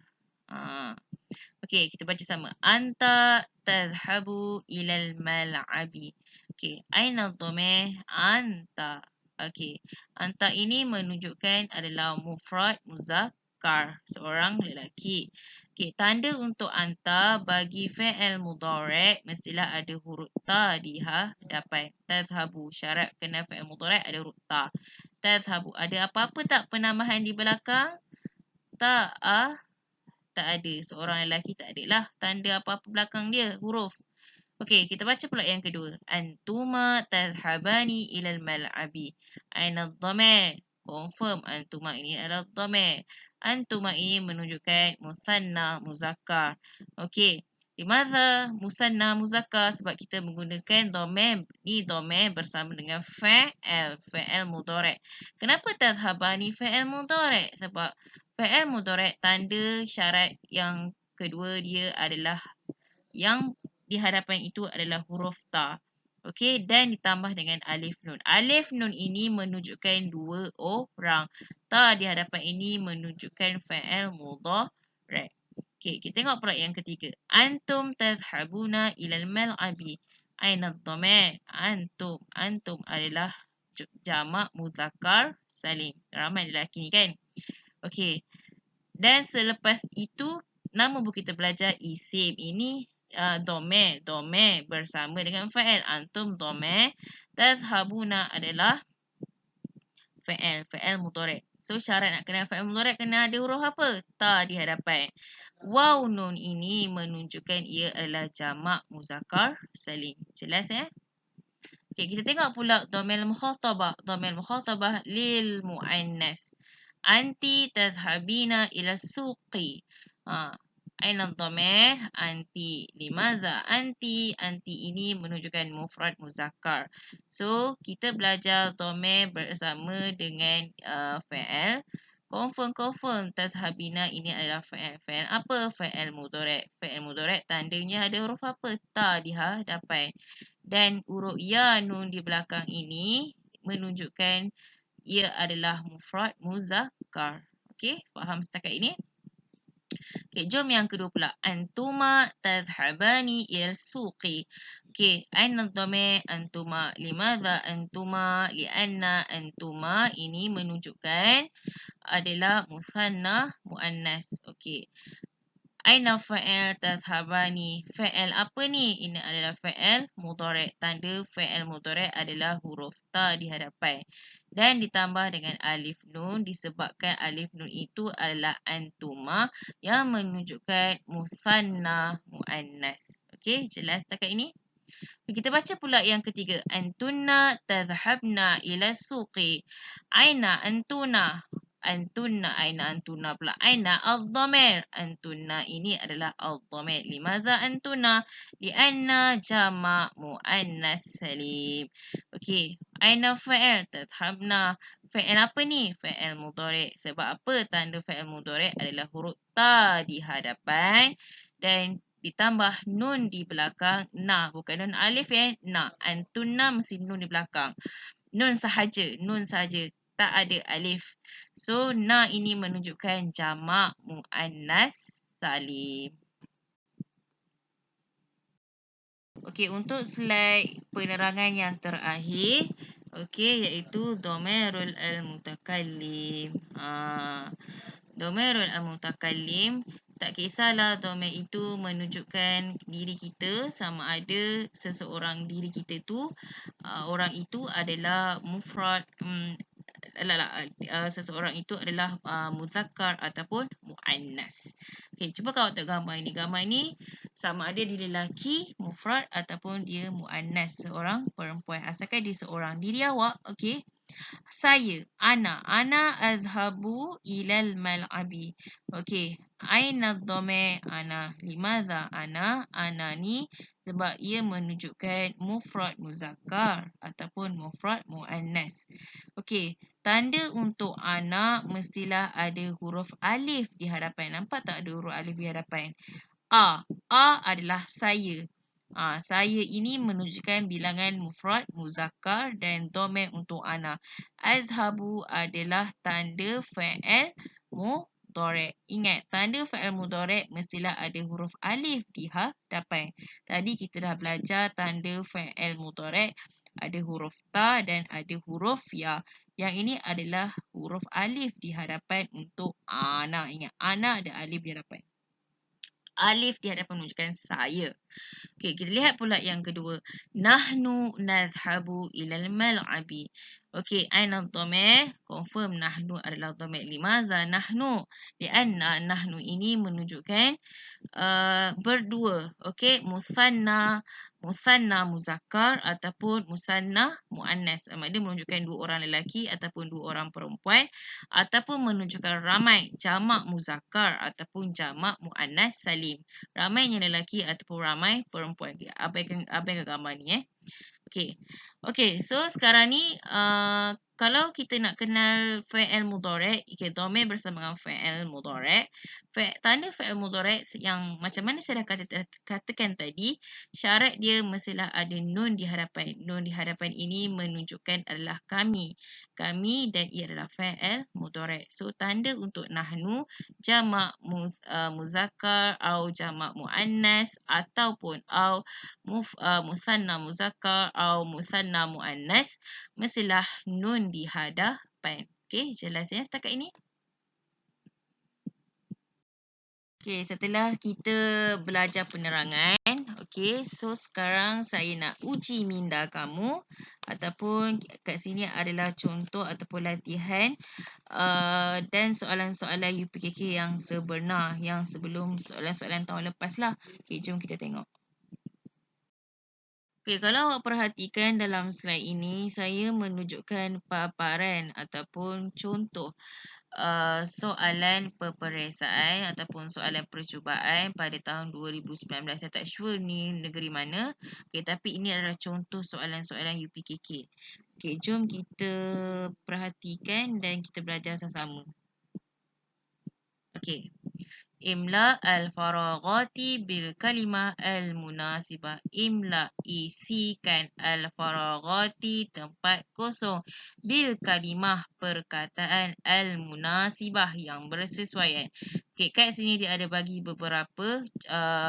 Okey, kita baca sama. Anta tadhhabu ilal mal'abi. Okey, aina dhamir? Anta. Okey, anta ini menunjukkan adalah mufrad muzakkar, seorang lelaki. Okey, tanda untuk anta bagi fi'il mudhari' mestilah ada huruf ta di hadapan. Tadhhabu, syarat kena fi'il mudhari' ada huruf ta. Tadhhabu, ada apa-apa tak penambahan di belakang? Tak ada. Seorang lelaki tak ada lah tanda apa-apa belakang dia, huruf. Okey, kita baca pula yang kedua. Antuma tadhhabani ilal mal'abi. Aina dhamir? Confirm antuma ini adalah dhamir. Antuma ini menunjukkan muthanna muzakkar. Okey. Limadha musanna muzakkar? Sebab kita menggunakan dhamir. Ni dhamir bersama dengan fa'il mudhari'. Kenapa tadhhabani fa'il mudhari'? Sebab fa'il mudhari' tanda syarat yang kedua dia adalah yang di hadapan itu adalah huruf ta. Okey, dan ditambah dengan alif nun. Alif nun ini menunjukkan dua orang. Ta di hadapan ini menunjukkan fa'il mudhari'. Okey, kita tengok pula yang ketiga. Antum tadhhabuna ilal mal'abi. Aina dhamir? Antum. Antum adalah jamak muzakkar salim. Ramai lelaki ni kan? Okey. Dan selepas itu, nama kita belajar isim. Ini dhamir. Dhamir bersama dengan fa'il. Antum dhamir. Tadhhabuna adalah fa'il. Fa'il mudhari'. So, syarat nak kenal fa'il mudhari' kena ada huruf apa? Ta di hadapan. Waw nun ini menunjukkan ia adalah jamak muzakkar salim. Jelas ya? Okay, kita tengok pula dhamir mukhatabah. Dhamir mukhatabah lil muannas. Anti tadhhabina ila suqi. Aina dhamir? Anti. Limaza anti? Anti ini menunjukkan mufrad muzakkar. So, kita belajar dhamir bersama dengan fa'il. Confirm tadhhabina ini adalah fa'il. Fa'il apa? Fa'il mudhari'. Fa'il mudhari' tandanya ada huruf apa? Ta di hadapan. Dan huruf ya nun di belakang ini menunjukkan ia adalah mufrad muzakkar. Okey, faham setakat ini? Okey, jom yang kedua pula. Antuma tadhhabani ila suqi. Okey, aina dhamir antuma? Limadha antuma? Lianna antuma ini menunjukkan adalah musanna muannas. Okey. Aina fa'il tadhhabani? Fa'il apa ni? Ini adalah fa'il mudhari'. Tanda fa'il mudhari' adalah huruf ta di hadapan. Dan ditambah dengan alif nun disebabkan alif nun itu adalah antuma yang menunjukkan musanna muannas. Okey, jelas setakat ini? Kita baca pula yang ketiga. Antunna tadhhabna ila suqi. Aina antuna? Antunna, aina antuna pula. Aina al-dhamir? Antunna ini adalah al-dhamir. Limaza antuna? Lianna jama' muannas salim. Okey. Aina fa'il? Tadhhabna. Fa'il apa ni? Fa'il mudhari'. Sebab apa? Tanda fa'il mudhari' adalah huruf ta di hadapan dan ditambah nun di belakang na. Bukan nun alif ya. Na. Antunna mesti nun di belakang. Nun sahaja. Nun sahaja. Tak ada alif. So, na ini menunjukkan jamak muannas salim. Okey, untuk slide penerangan yang terakhir, okey, iaitu dhamirul al-mutakallim. Dhamirul al-mutakallim, tak kisahlah dhamir itu menunjukkan diri kita sama ada seseorang diri kita tu orang itu adalah mufrad seseorang itu adalah muzakkar ataupun muannas. Okey, cuba kau tengok gambar ini. Gambar ini sama ada dia lelaki mufrad ataupun dia muannas, seorang perempuan. Asalkan dia seorang. Diri awak, okey. Saya, ana azhabu ilal mal'abi. Okey, aina dhamir ana? Limadha ana? Ana ni sebab ia menunjukkan mufrad muzakkar ataupun mufrad muannas. Okey, tanda untuk ana mestilah ada huruf alif di hadapan. Nampak tak ada huruf alif di hadapan? A adalah saya. Saya ini menunjukkan bilangan mufrad muzakkar dan dhamir untuk ana. Azhabu adalah tanda fa'il mudhari'. Ingat, tanda fa'il mudhari' mestilah ada huruf alif di hadapan. Tadi kita dah belajar tanda fa'il mudhari' ada huruf ta dan ada huruf ya. Yang ini adalah huruf alif di hadapan untuk ana. Ingat, ana ada alif di hadapan. Alif di hadapan menunjukkan saya. Okey, kita lihat pula yang kedua. Nahnu nadhhabu ilal mal'abi. Okey, aina dhamir? Confirm nahnu adalah dhamir. Limaza nahnu? Lianna nahnu ini menunjukkan berdua. Okey, musanna muzakkar ataupun musanna muannas. Dia menunjukkan dua orang lelaki ataupun dua orang perempuan ataupun menunjukkan ramai, jamak muzakkar ataupun jamak muannas salim. Ramainya lelaki ataupun ramai perempuan. Abaikan gambar ni Okey. Okey, so sekarang ni kalau kita nak kenal fi'il mudhari', okay, dhamir bersama dengan fi'il mudhari'. Tanda fi'il mudhari' yang macam mana saya dah katakan tadi, syarat dia mestilah ada nun di hadapan. Nun di hadapan ini menunjukkan adalah kami. Kami dan ia adalah fi'il mudhari'. So tanda untuk nahnu, jamak muzakkar atau jamak muannas ataupun muthanna muzakkar atau muthanna muannas, mestilah nun di hadapan. Okey, jelas ya setakat ini? Okey, setelah kita belajar penerangan, okey, so sekarang saya nak uji minda kamu ataupun kat sini adalah contoh ataupun latihan dan soalan-soalan UPKK yang sebenar, yang sebelum soalan-soalan tahun lepas lah. Okey, jom kita tengok. Okey, kalau awak perhatikan dalam slide ini, saya menunjukkan paparan ataupun contoh soalan peperiksaan ataupun soalan percubaan pada tahun 2019. Saya tak sure ni negeri mana. Okey, tapi ini adalah contoh soalan-soalan UPKK. Okey, jom kita perhatikan dan kita belajar sama-sama. Okey. Imla al-faragati bil kalimah al-munasibah. Imla, isikan al-faragati, tempat kosong, bil kalimah, perkataan al-munasibah yang bersesuaian. Okey, kat sini dia ada bagi beberapa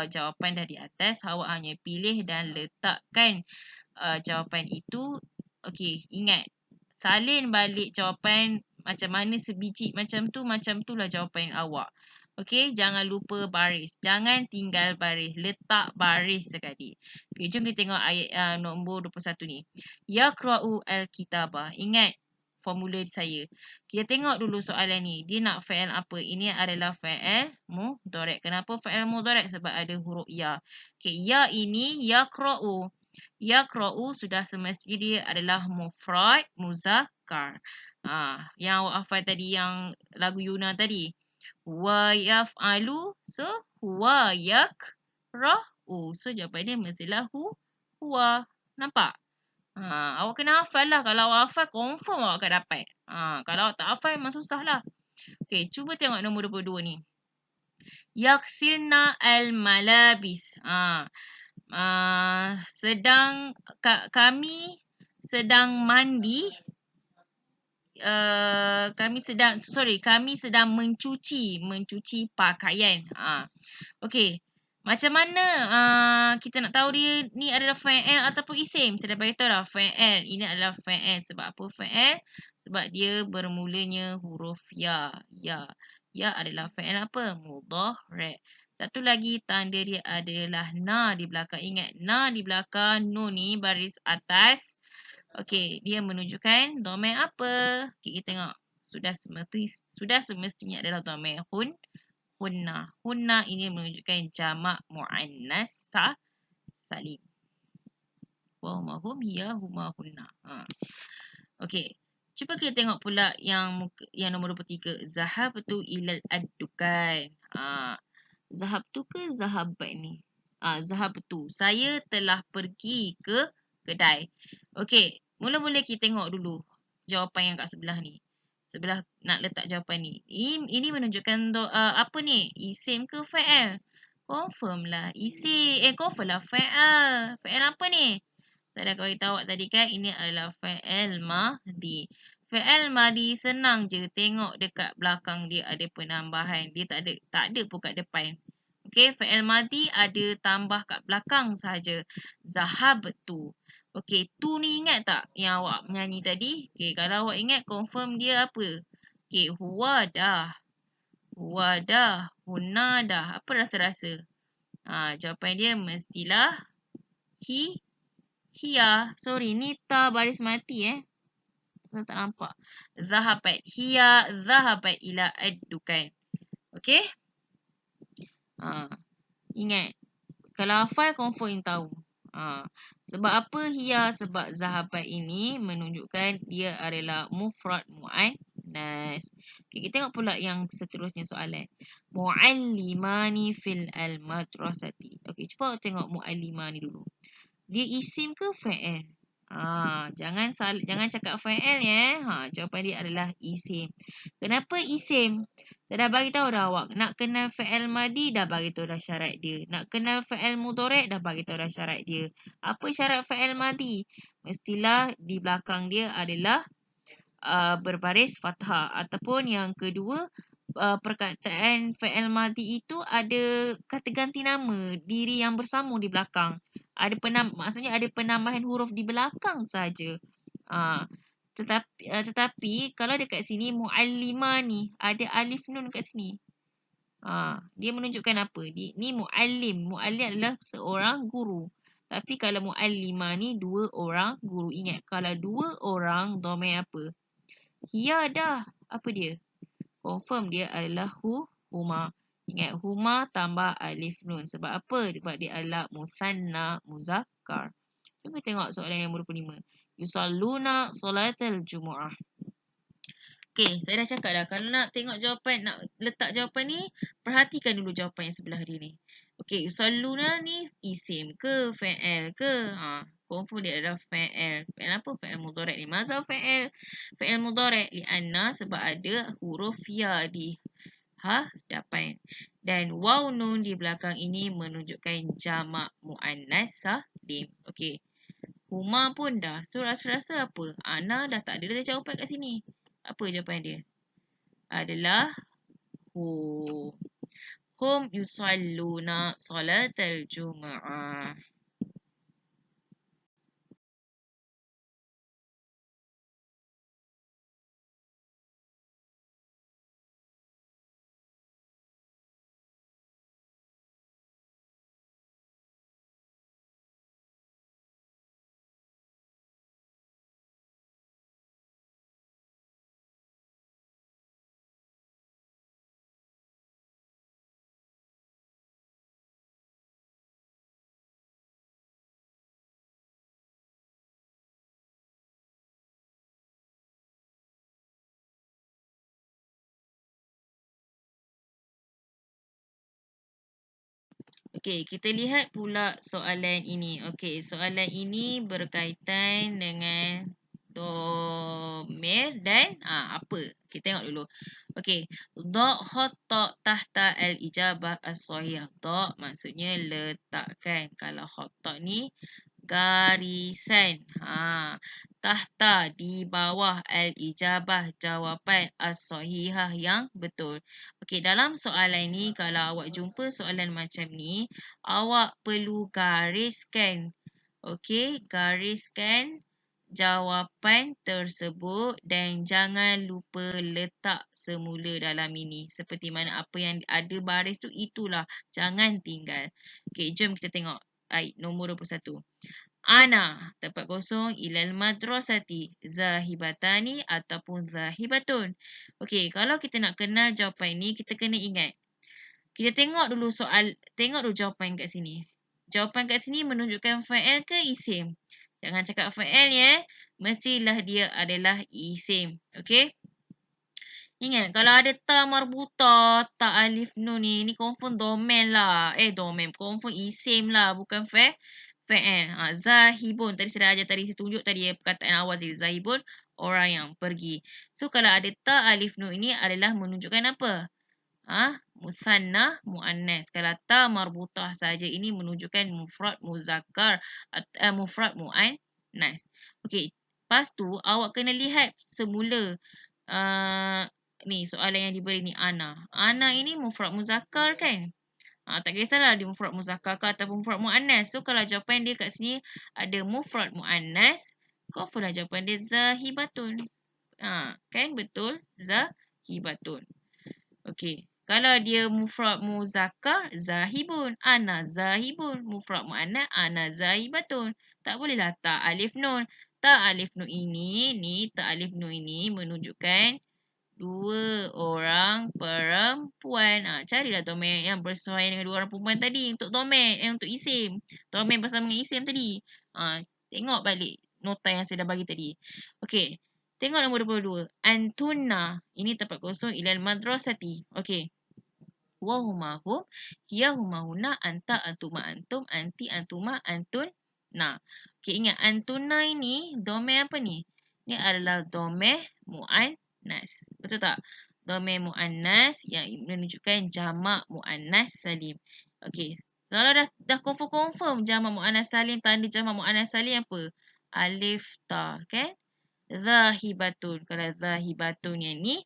jawapan dah di atas. Awak hanya pilih dan letakkan jawapan itu. Okey, ingat, salin balik jawapan macam mana sebiji macam tu lah jawapan awak. Okey, jangan lupa baris. Jangan tinggal baris. Letak baris sekali. Okey, jom kita tengok ayat nombor 21 ni. Yaqra'u al-kitabah. Ingat formula saya. Kita tengok dulu soalan ni. Dia nak fi'il apa? Ini adalah fi'il mudhari'. Kenapa fi'il mudhari'? Sebab ada huruf ya. Okey, ya ini yaqra'u. Yaqra'u sudah semestinya dia adalah mufrad muzakkar. Yang awak hafal tadi, yang lagu Yuna tadi. Huwa yaf'alu, so huwa yakra'u. So jawapan dia mestilah huwa. Nampak? Awak kena hafal lah. Kalau awak hafal, confirm awak akan dapat. Kalau awak tak hafal, memang susah lah. Okay, cuba tengok nombor 22 ni. Yaksirna al-malabis. Kami sedang mandi. Kami sedang mencuci pakaian. Okey. Macam mana kita nak tahu dia ni adalah fa'il ataupun isim? Saya dah beritahu dah, fa'il. Ini adalah fa'il. Sebab apa fa'il? Sebab dia bermulanya huruf ya. Ya adalah fa'il apa? Mudhari'. Satu lagi tanda dia adalah na di belakang. Ingat, na di belakang nun ni baris atas. Okey, dia menunjukkan domain apa? Okay, kita tengok. Sudah semestinya adalah domain hunna. Hunna ini menunjukkan jamak muannas salim. Wa huma hum, hiya huma hunna. Okey. Cuba kita tengok pula yang nombor 23. Zahabtu ilal ad-dukan. Zahabtu ke zahabat ni? Zahabtu. Saya telah pergi ke kedai. Okey. Mula-mula kita tengok dulu jawapan yang kat sebelah ni. Sebelah nak letak jawapan ni. Ini menunjukkan apa ni? Isim ke fa'il? Confirm lah isim. Confirm lah fa'il. Fa'il apa ni? Saya dah beritahu awak tadi kan, ini adalah fa'il madhi. Fa'il madhi senang je, tengok dekat belakang dia ada penambahan. Dia tak ada pun kat depan. Okey, fa'il madhi ada tambah kat belakang sahaja. Zahabtu. Okey, tu ni ingat tak yang awak menyanyi tadi? Okey, kalau awak ingat, confirm dia apa? Okey, huwa dah. Huwa dah. Hunna dah. Apa rasa-rasa? Jawapan dia mestilah hiya. Sorry, ni ta baris mati Saya tak nampak. Zahabat. Hiya zahabat ila ad-dukan. Okey? Ingat. Kalau hafal, confirm tahu. Sebab apa hiya? Sebab zahabat ini menunjukkan dia adalah mufrad muannas. Okay, kita tengok pula yang seterusnya soalan. Muallimani fil al-madrasati. Okey, cuba tengok muallimani dulu. Dia isim ke fa'il? Jangan cakap fa'il ya. Jawapan dia adalah isim. Kenapa isim? Saya dah bagi tahu dah awak. Nak kenal fa'il madi dah bagi tahu dah syarat dia. Nak kenal fa'il mudhari' dah bagi tahu dah syarat dia. Apa syarat fa'il madi? Mestilah di belakang dia adalah berbaris fathah, ataupun yang kedua perkataan fa'il madi itu ada kata ganti nama diri yang bersambung di belakang. Maksudnya ada penambahan huruf di belakang saja. Tetapi kalau dekat sini muallimah ni ada alif nun kat sini. Dia menunjukkan apa? Ni muallim. Muallim adalah seorang guru. Tapi kalau muallimah ni dua orang guru. Ingat, kalau dua orang domain apa? Hiya dah. Apa dia? Confirm dia adalah huma. Ingat, huma tambah alif nun. Sebab apa? Sebab dia adalah musanna muzakkar. Jom kita tengok soalan yang 25. Yusalluna solatal jumu'ah. Okey, saya dah cakap dah. Kalau nak tengok jawapan, nak letak jawapan ni, perhatikan dulu jawapan yang sebelah dia ni. Okey, yusalluna ni isim ke fa'il ke? Confirm dia adalah fa'il. Fa'il apa? Fa'il mudhari' ni. Maza fa'il? Fa'il mudhari' li'anna sebab ada huruf ya di depan. Dan waw nun di belakang ini menunjukkan jamak muannas salim. Okey. Huma pun dah. So rasa-rasa apa? Ana dah tak ada dah jawapan kat sini. Apa jawapan dia? Adalah hum. Hum yusalluna salatal jumu'ah. Okey, kita lihat pula soalan ini. Okey, soalan ini berkaitan dengan domir dan apa? Kita tengok dulu. Okey, dha' khatta tahta al-ijabah as-sahihah. Dha' maksudnya letakkan. Kalau khatta ni garisan. Tahta di bawah al-ijabah jawapan as-sahihah yang betul. Okey, dalam soalan ni kalau awak jumpa soalan macam ni, awak perlu gariskan. Okey, gariskan jawapan tersebut dan jangan lupa letak semula dalam ini. Seperti mana apa yang ada baris tu, itulah. Jangan tinggal. Okey, jom kita tengok ayat nombor 21. Ana tempat kosong ilal madrasati zahibatani ataupun zahibatun. Okey, kalau kita nak kenal jawapan ni, kita kena ingat. Kita tengok dulu jawapan kat sini. Jawapan kat sini menunjukkan fa'il ke isim? Jangan cakap fa'il ya. Mestilah dia adalah isim. Okey? Ingat, kalau ada ta marbutah, ta alif nun ni confirm domain lah. Domain. Confirm isim lah. Bukan fa'il. Zahibun. Tadi saya dah ajar tadi. Saya tunjuk tadi perkataan awal tadi. Zahibun, orang yang pergi. So, kalau ada ta alif nun ini adalah menunjukkan apa? Musanna muannas. Kalau ta marbutah saja ini menunjukkan mufrad muzakkar, mufrad muannas. Okey, lepas tu awak kena lihat semula ni soalan yang diberi ni ana. Ana ini mufrad muzakkar kan? Tak kisahlah dia mufrad muzakkar ke ataupun mufrad muannas. So kalau jawapan dia kat sini ada mufrad muannas, confirm lah jawapan dia zahibatun. Kan betul? Zahibatun. Okey. Kalau dia mufrad muzakkar, zahibun. Ana zahibun. Mufrad muannas, ana zahibatun. Tak bolehlah ta alif nun. Ta alif nun ini, ta alif nun ini menunjukkan dua orang perempuan. Carilah domain yang bersesuaian dengan dua orang perempuan tadi untuk domain, untuk isim. Domain bersama dengan isim tadi. Tengok balik nota yang saya dah bagi tadi. Okey. Tengok nombor 22. Antunna. Ini tempat kosong ilal madrasati. Okey. Wa huma hum, hiya huma hunna, anta antuma antum, anti antuma antun mu'anna. Okey, ingat antuna ini domain apa ni? Ni adalah domain mu'annas. Betul tak? Domain mu'annas yang menunjukkan jamak mu'annas salim. Okey, kalau dah confirm jamak mu'annas salim, tanda jamak mu'annas salim apa? Alif ta, kan? Zahibatun. Kalau zahibatun yang ni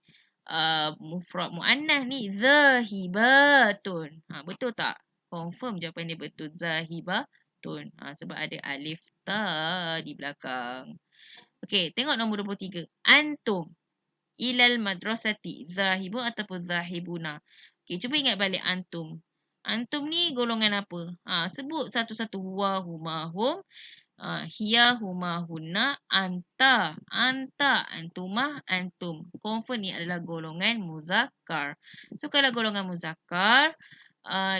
mufrad mu'annas ni zahibatun. Betul tak? Confirm jawapan dia betul. Zahibatun. Sebab ada alif ta di belakang. Okey, tengok nombor 23. Antum ilal madrasati zahibun ataupun zahibuna. Okey, cuba ingat balik antum. Antum ni golongan apa? Sebut satu-satu. Huwa, huma, hum. Hiya, huma, hunna. Anta, antumah, antum. Confirm ni adalah golongan muzakkar. So, kalau golongan muzakkar,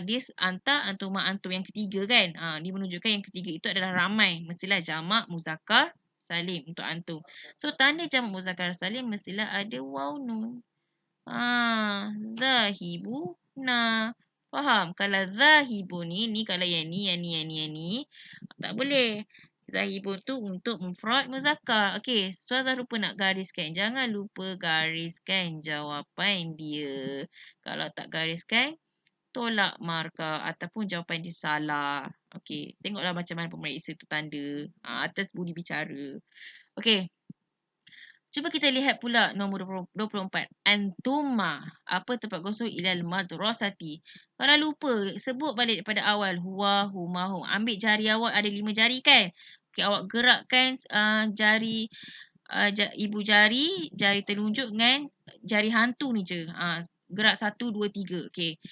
dia anta, antumah, antum yang ketiga kan? Dia menunjukkan yang ketiga itu adalah ramai. Mestilah jamak muzakkar salim untuk antum. So, tanda jamak muzakkar salim mestilah ada waw nun. Zahibuna. Faham? Kalau zahibun ni kalau yang ni, tak boleh. Zahibun tu untuk mufrad muzakkar. Okey, Ustazah lupa nak gariskan. Jangan lupa gariskan jawapan dia. Kalau tak gariskan, tolak markah ataupun jawapan dia salah. Okey, tengoklah macam mana pemeriksa tu tanda atas budi bicara. Okey. Cuba kita lihat pula nombor 24. Antuma. Apa tempat kosong ilal madrasati. Kalau lupa, sebut balik daripada awal. Huwa, huma, hum. Ambil jari awak ada 5 jari kan? Okey, awak gerakkan jari ibu jari telunjuk dengan jari hantu ni je. Gerak 1, 2, 3. Okey.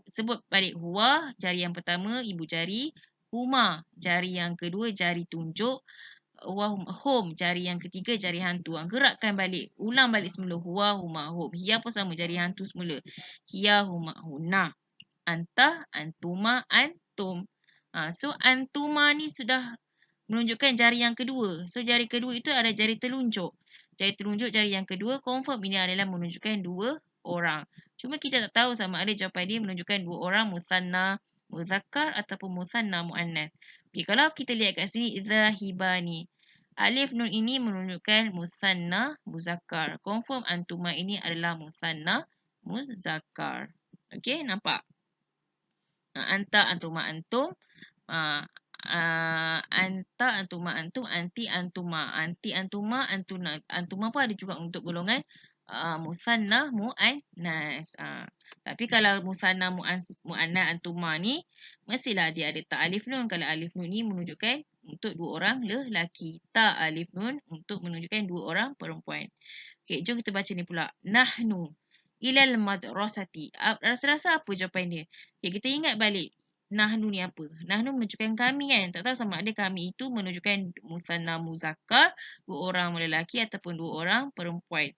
Sebut balik huwa, jari yang pertama, ibu jari. Huma, jari yang kedua, jari tunjuk. Hum, jari yang ketiga, jari hantu. Gerakkan balik. Ulang balik semula. Huwa, huma, hum. Hiya pun sama, jari hantu semula. Hiya, huma, hunna. Anta, antuma, antum. So, antuma ni sudah menunjukkan jari yang kedua. So, jari kedua itu adalah jari telunjuk. Jari telunjuk, jari yang kedua, confirm ini adalah menunjukkan 2 orang. Cuma kita tak tahu sama ada jawapan dia menunjukkan 2 orang musanna muzakkar ataupun musanna muannas. Okey, kalau kita lihat kat sini, zahibani. Alif nun ini menunjukkan musanna muzakkar. Confirm antuma ini adalah musanna muzakkar. Okey, nampak? Anta, antuma, antum. Anta, antuma, antum. Anti, antuma. Anti, antuma, antuna. Antuma pun ada juga untuk golongan musanna mu'annas. Tapi kalau musanna mu'annas antuma ni, mestilah dia ada tak alif nun. Kalau alif nun ni menunjukkan untuk 2 orang lelaki. Tak alif nun untuk menunjukkan 2 orang perempuan. Okey, jom kita baca ni pula. Nahnu ilal madrasati. Rasa-rasa apa jawapan dia? Okay, kita ingat balik. Nahnu ni apa? Nahnu menunjukkan kami kan? Tak tahu sama ada kami itu menunjukkan musanna muzakkar, 2 orang lelaki ataupun 2 orang perempuan.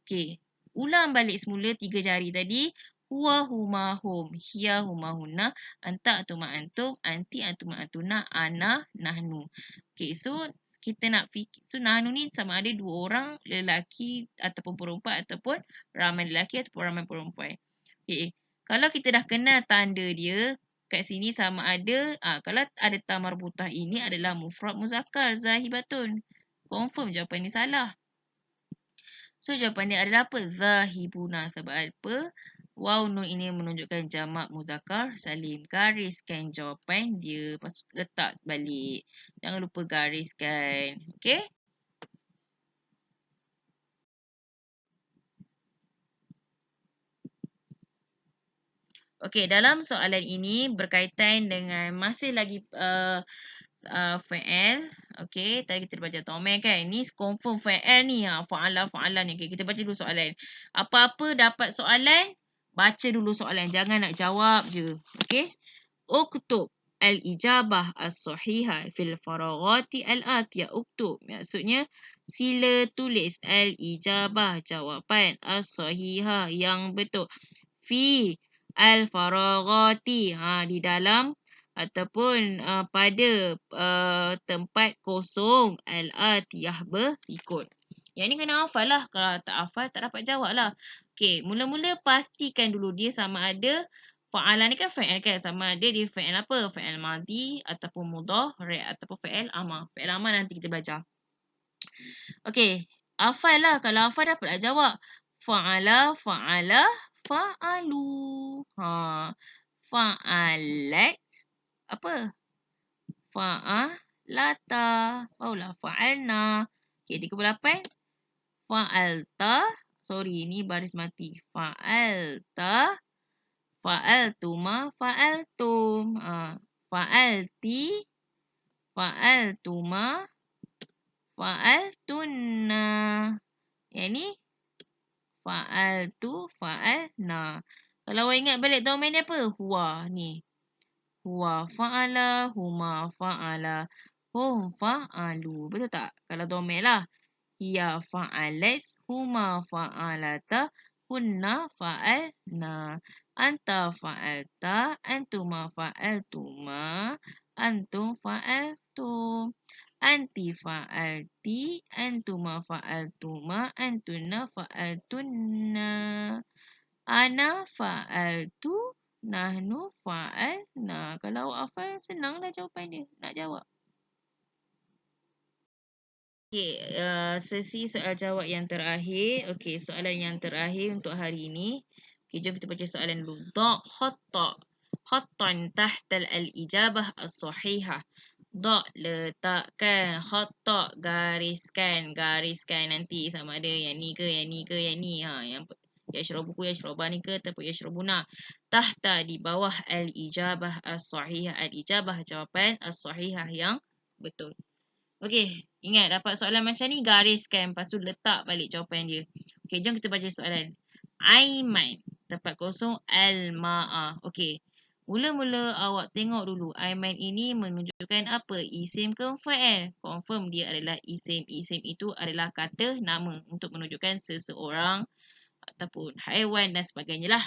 Okey, ulang balik semula 3 jari tadi. Huwa, huma, hum. Hiya, huma, hunna. Anta, antuma, antum. Anti, antuma, antuna. Ana, nahnu. Okey, so kita nak fikir. So, nahnu ni sama ada 2 orang lelaki ataupun perempuan ataupun ramai lelaki ataupun ramai perempuan. Okey, kalau kita dah kenal tanda dia, kat sini sama ada, kalau ada ta marbutah ini adalah mufrad muzakkar, zahibatun. Confirm jawapan ni salah. So, jawapan dia adalah apa? Zahibuna. Sebab apa? Waw nun ini menunjukkan jamak muzakkar salim. Gariskan jawapan dia. Lepas tu letak balik. Jangan lupa gariskan. Okey? Okey, dalam soalan ini berkaitan dengan masih lagi fa'al. Okey, tadi kita baca domain kan. Ni confirm fa'al ni. Fa'ala ni. Okey, kita baca dulu soalan. Apa-apa dapat soalan, baca dulu soalan. Jangan nak jawab je. Okey. Uktub al-ijabah as-sahihah fil faraghati al-atiyah. Uktub. Maksudnya, sila tulis al-ijabah, jawapan as-sahihah yang betul. Fi al-faraghati. Di dalam ataupun pada tempat kosong al-atiyah berikut. Yang ni kena hafal lah. Kalau tak hafal, tak dapat jawab lah. Okey, mula-mula pastikan dulu dia sama ada Fa'ala ni kan fa'il kan, sama ada dia fa'il apa? Fa'il madhi ataupun mudhari' ataupun fa'il amar. Fa'il amar nanti kita belajar. Okey, hafal lah. Kalau hafal dapatlah jawab. Fa'ala, fa'ala, fa'alu. Fa'alat, apa? Fa'alata. Barulah fa'alna. Okey, 38. Fa'alta. Sorry, ni baris mati. Fa'alta. Fa'altuma. Fa'altum. Fa'alti. Fa'altuma. Fa'altunna. Yang ni fa'altu, fa'alna. Kalau awak ingat balik domain dia apa? Huwa ni. Huwa fa'ala, huma fa'ala, hum fa'alu. Betul tak? Kalau domain lah. Hiya fa'alat, huma fa'alata, hunna fa'alna. Anta fa'alta, antuma fa'altuma, antum fa'altum. Anti fa'alti, antuma fa'altuma, antunna fa'altunna. Ana fa'altu, nahnu fa'alna. Kalau awak hafal, senanglah jawapan dia. Nak jawab. Okey, sesi soal jawab yang terakhir. Okey, soalan yang terakhir untuk hari ini. Okey, jom kita baca soalan dulu. Da' khatta. Khattan tahtal al-ijabah as-sahihah. Da' letakkan. Khatta gariskan. Gariskan nanti sama ada yang ni ke, yang ni ke, yang ni. Yang yashrabuku, yashrabani ke ataupun yashrabuna. Tahta di bawah al-ijabah as-sahihah. Al-ijabah jawapan as-sahihah yang betul. Okey, ingat dapat soalan macam ni gariskan. Lepas tu letak balik jawapan dia. Okey, jom kita baca soalan. Aiman. Tempat kosong al-ma'ah. Okey. Mula-mula awak tengok dulu. Aiman ini menunjukkan apa? Isim ke fa'il? Confirm dia adalah isim. Isim itu adalah kata nama untuk menunjukkan seseorang ataupun haiwan dan sebagainya lah.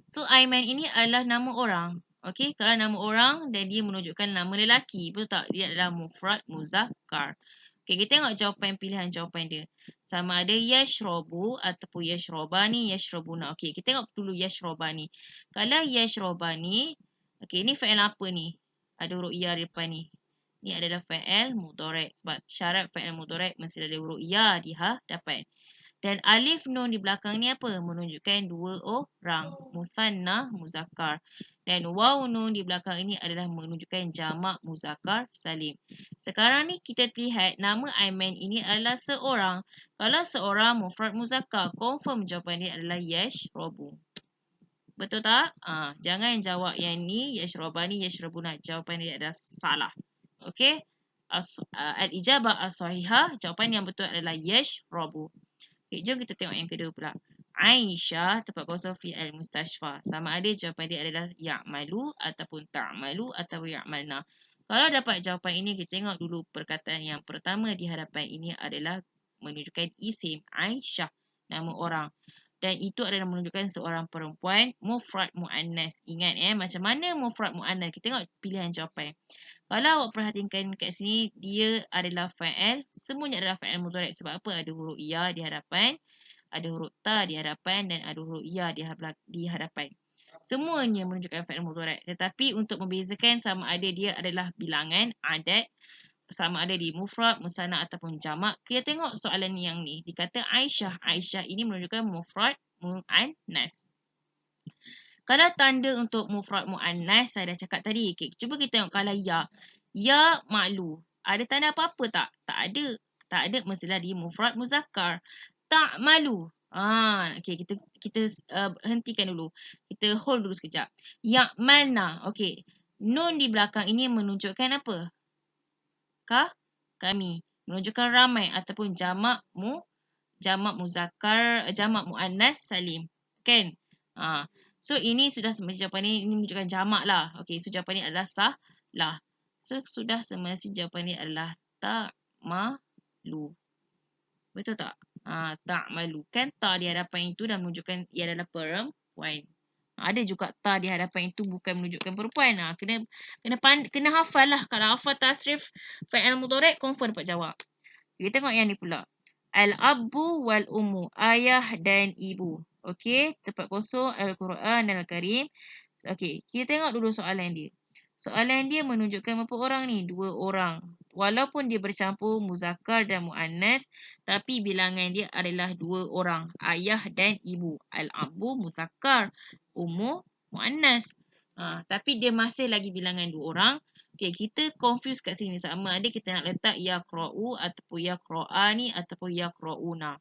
So, Aiman ini adalah nama orang. Okey, kalau nama orang dan dia menunjukkan nama lelaki. Betul tak? Dia adalah mufrad muzakkar. Okey, kita tengok jawapan pilihan jawapan dia. Sama ada yashrabu ataupun yashrabani, yashrabuna. Okey, kita tengok dulu yashrabani. Kalau yashrabani, okey, ni fa'il apa ni? Ada huruf ya di depan ni. Ni adalah fa'il mudhari'. Sebab syarat fa'il mudhari' mesti ada huruf ya di hadapan. Dan alif nun di belakang ni apa? Menunjukkan dua orang. Musanna, muzakkar. Dan waw nun di belakang ini adalah menunjukkan jamak muzakkar salim. Sekarang ni kita lihat nama Aiman ini adalah seorang. Kalau seorang mufrad muzakkar, confirm jawapan dia adalah yashrabu. Betul tak? Jangan jawab yang ni, yashrabani, yashrabuna. Jawapan dia adalah salah. Okey? Al-ijabah as-sahihah, jawapan yang betul adalah yashrabu. Okay, jom kita tengok yang kedua pula. Aisyah tempat kosong fi'al mustashfa. Sama ada jawapan dia adalah ya'malu ataupun ta'malu ataupun ya'malna. Kalau dapat jawapan ini, kita tengok dulu perkataan yang pertama di hadapan ini adalah menunjukkan isim Aisyah, nama orang. Dan itu adalah menunjukkan seorang perempuan mufrad mu'annas. Ingat macam mana mufrad mu'annas. Kita tengok pilihan jawapan. Kalau awak perhatikan kat sini, dia adalah fa'il. Semuanya adalah fa'il mudhari'. Sebab apa? Ada huruf ya di hadapan, ada huruf ta di hadapan dan ada huruf ya di hadapan. Semuanya menunjukkan fa'il mudhari'. Tetapi untuk membezakan sama ada dia adalah bilangan, adat, sama ada di mufrad, musanna ataupun jamak. Kita tengok soalan yang ni. Dikata Aisyah. Aisyah ini menunjukkan mufrad mu'annas. Kalau tanda untuk mufrad mu'annas, saya dah cakap tadi. Okay, cuba kita tengok kalau ya. Ya maklu. Ada tanda apa-apa tak? Tak ada. Tak ada, mestilah dia mufrad muzakkar. Tak malu. Okay, kita hentikan dulu. Kita hold dulu sekejap. Ya'malna. Okay. Nun di belakang ini menunjukkan apa? Kami. Menunjukkan ramai ataupun jamak muzakkar, jamak mu'annas salim. Kan? So, ini sudah semestinya jawapan ini menunjukkan jamak lah. Okay, so jawapan ini adalah salah. So, sudah semestinya jawapan ini adalah ta'malu. Betul tak? Ta'malu. Kan ta di hadapan itu dah menunjukkan ia adalah perempuan. Ada juga ta di hadapan itu bukan menunjukkan perempuan. Kena hafal lah. Kalau hafal tasrif fa'il mudhari' confirm dapat jawab. Kita tengok yang ni pula. Al-abu wal-ummu. Ayah dan ibu. Okey, tempat kosong Al-Quran dan Al-Karim. Okey, kita tengok dulu soalan dia. Soalan dia menunjukkan berapa orang ni? 2 orang. Walaupun dia bercampur muzakkar dan muannas, tapi bilangan dia adalah 2 orang, ayah dan ibu. Al-abu muzakkar, ummu muannas. Tapi dia masih lagi bilangan 2 orang. Okey, kita confuse kat sini sama ada kita nak letak yaqra'u ataupun yaqra'ani ataupun yaqra'una.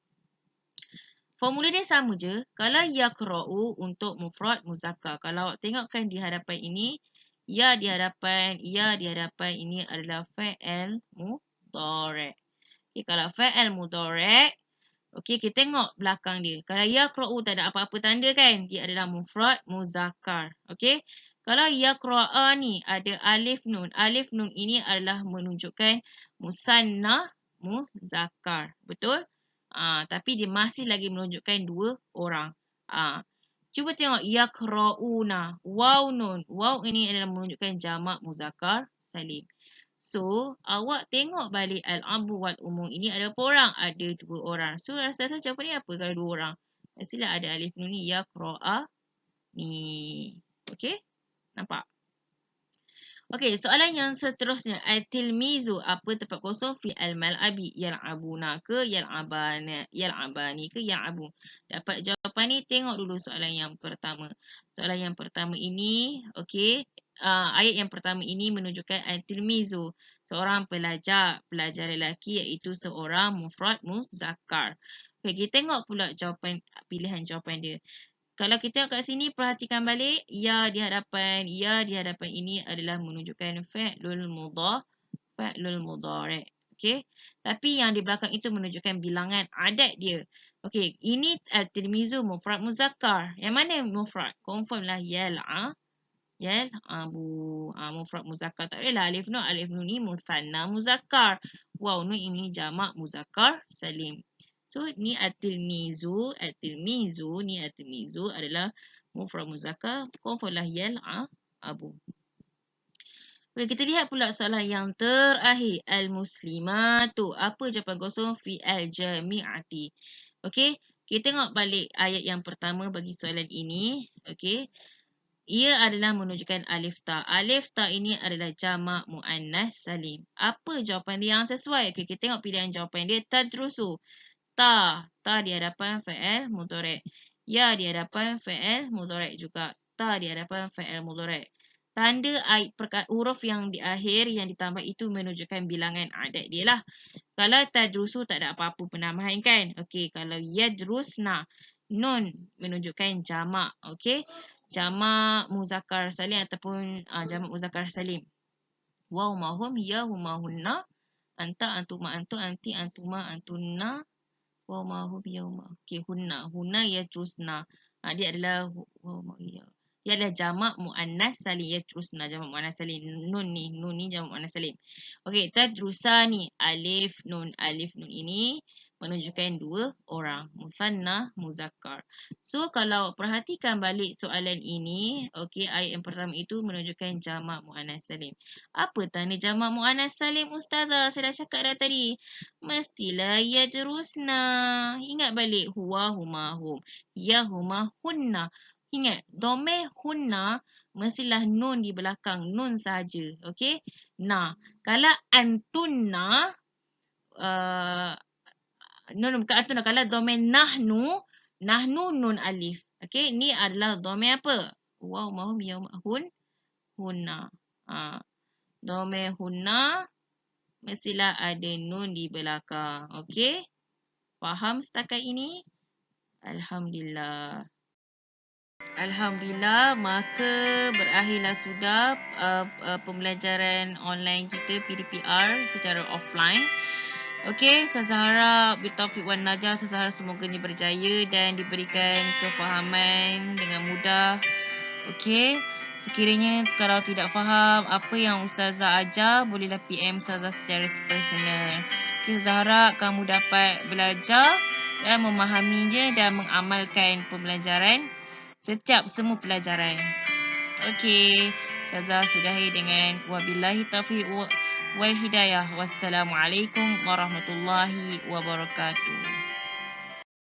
Formula dia sama je. Kalau yaqra'u untuk mufrad muzakkar. Kalau awak tengokkan di hadapan ini, ya di hadapan ini adalah fa'il mudhari'. Okay, kalau fa'il mudhari', okey, kita tengok belakang dia. Kalau yaqra'u tak ada apa-apa tanda kan? Dia adalah mufrad muzakkar. Okey. Kalau yaqra'a ni ada alif nun. Alif nun ini adalah menunjukkan musanna muzakkar. Betul? Tapi dia masih lagi menunjukkan 2 orang. Cuba tengok yaqra'una. Waw nun. Waw ini adalah menunjukkan jamak muzakkar salim. So, awak tengok balik al-abu wal umum ini ada berapa orang? Ada 2 orang. So, rasa-rasa jawapan ni apa kalau 2 orang? Mestilah ada alif nun ni yaqra'a ni. Okey? Nampak? Okey, soalan yang seterusnya. At-tilmizu, apa tempat kosong fi al-mal'abi? Yal'abuna ke yal'abani? Yal'abani ke yal'abu? Dapat jawapan ni, tengok dulu soalan yang pertama. Soalan yang pertama ini, okey. Ayat yang pertama ini menunjukkan at-tilmizu, seorang pelajar lelaki iaitu seorang mufrad muzakkar. Okey, kita tengok pula jawapan, pilihan jawapan dia. Kalau kita tengok kat sini, perhatikan balik, ya di hadapan ini adalah menunjukkan fa'lul mudhari'. Okey. Tapi yang di belakang itu menunjukkan bilangan adat dia. Okey, ini at-tilmizu mufrad muzakkar. Yang mana mufrad? Confirm lah yal'abu. Mufrad muzakkar. Tak bolehlah alif nun ni musanna muzakkar. Waw nun ini jamak muzakkar salim. So, ni at-tilmizu adalah mufrad muzakkar. Confirm lah yal'abu. Okey, kita lihat pula soalan yang terakhir. Al-muslimatu. Apa jawapan kosong fi al-jami'ati? Okey, kita tengok balik ayat yang pertama bagi soalan ini. Okey, ia adalah menunjukkan alif ta. Alif ta ini adalah jamak muannas salim. Apa jawapan dia yang sesuai? Okey, kita tengok pilihan jawapan dia. Tadrusu. Ta di hadapan fa'il mudhari'. Ya di hadapan fa'il mudhari' juga. Ta di hadapan fa'il mudhari'. Tanda huruf yang di akhir yang ditambah itu menunjukkan bilangan adat dia lah. Kalau tadrusu tak ada apa-apa penambahan kan? Okey, kalau yadrusna, nun menunjukkan jamak. Okey, jamak muzakkar salim ataupun jamak muzakkar salim. Waw mahum, ya huma hunna, anta antuma antu, anti antuma antunna, waw mahum ya huma. Okey, hunna yadrusna. Dia adalah dia adalah jamak muannas salim. Yadrusna jamak muannas salim. Nun ni jamak muannas salim. Okey, tadrusani alif nun ini menunjukkan 2 orang, musanna muzakkar. So, kalau perhatikan balik soalan ini, okey, ayat yang pertama itu menunjukkan jamak muannas salim. Apa tanda jamak muannas salim, Ustazah? Saya dah cakap dah tadi. Mestilah yadrusna. Ingat balik, huwa, huma, hum. Ya, huma, hunna. Ingat, domeh hunna mestilah nun di belakang, nun saja. Okey? Nah, kalau antunna, bukan antunna, kalau domain nahnu nun alif. Okey, ni adalah domain apa? Waw mahum yaum hunna. Domain hunna mestilah ada nun di belakang. Okey? Faham setakat ini? Alhamdulillah. Alhamdulillah, maka berakhirlah sudah pembelajaran online kita PDPR secara offline. Okey, Ustazah harap bitaufiq wan najah, Ustazah harap semoga ni berjaya dan diberikan kefahaman dengan mudah. Okey, sekiranya kalau tidak faham apa yang Ustazah ajar, bolehlah PM Ustazah secara personal. Okey, Ustazah harap kamu dapat belajar dan memahaminya dan mengamalkan pembelajaran setiap semua pelajaran. Okey, Ustazah sudahi dengan wabillahi taufiq wal hidayah. Wassalamualaikum warahmatullahi wabarakatuh.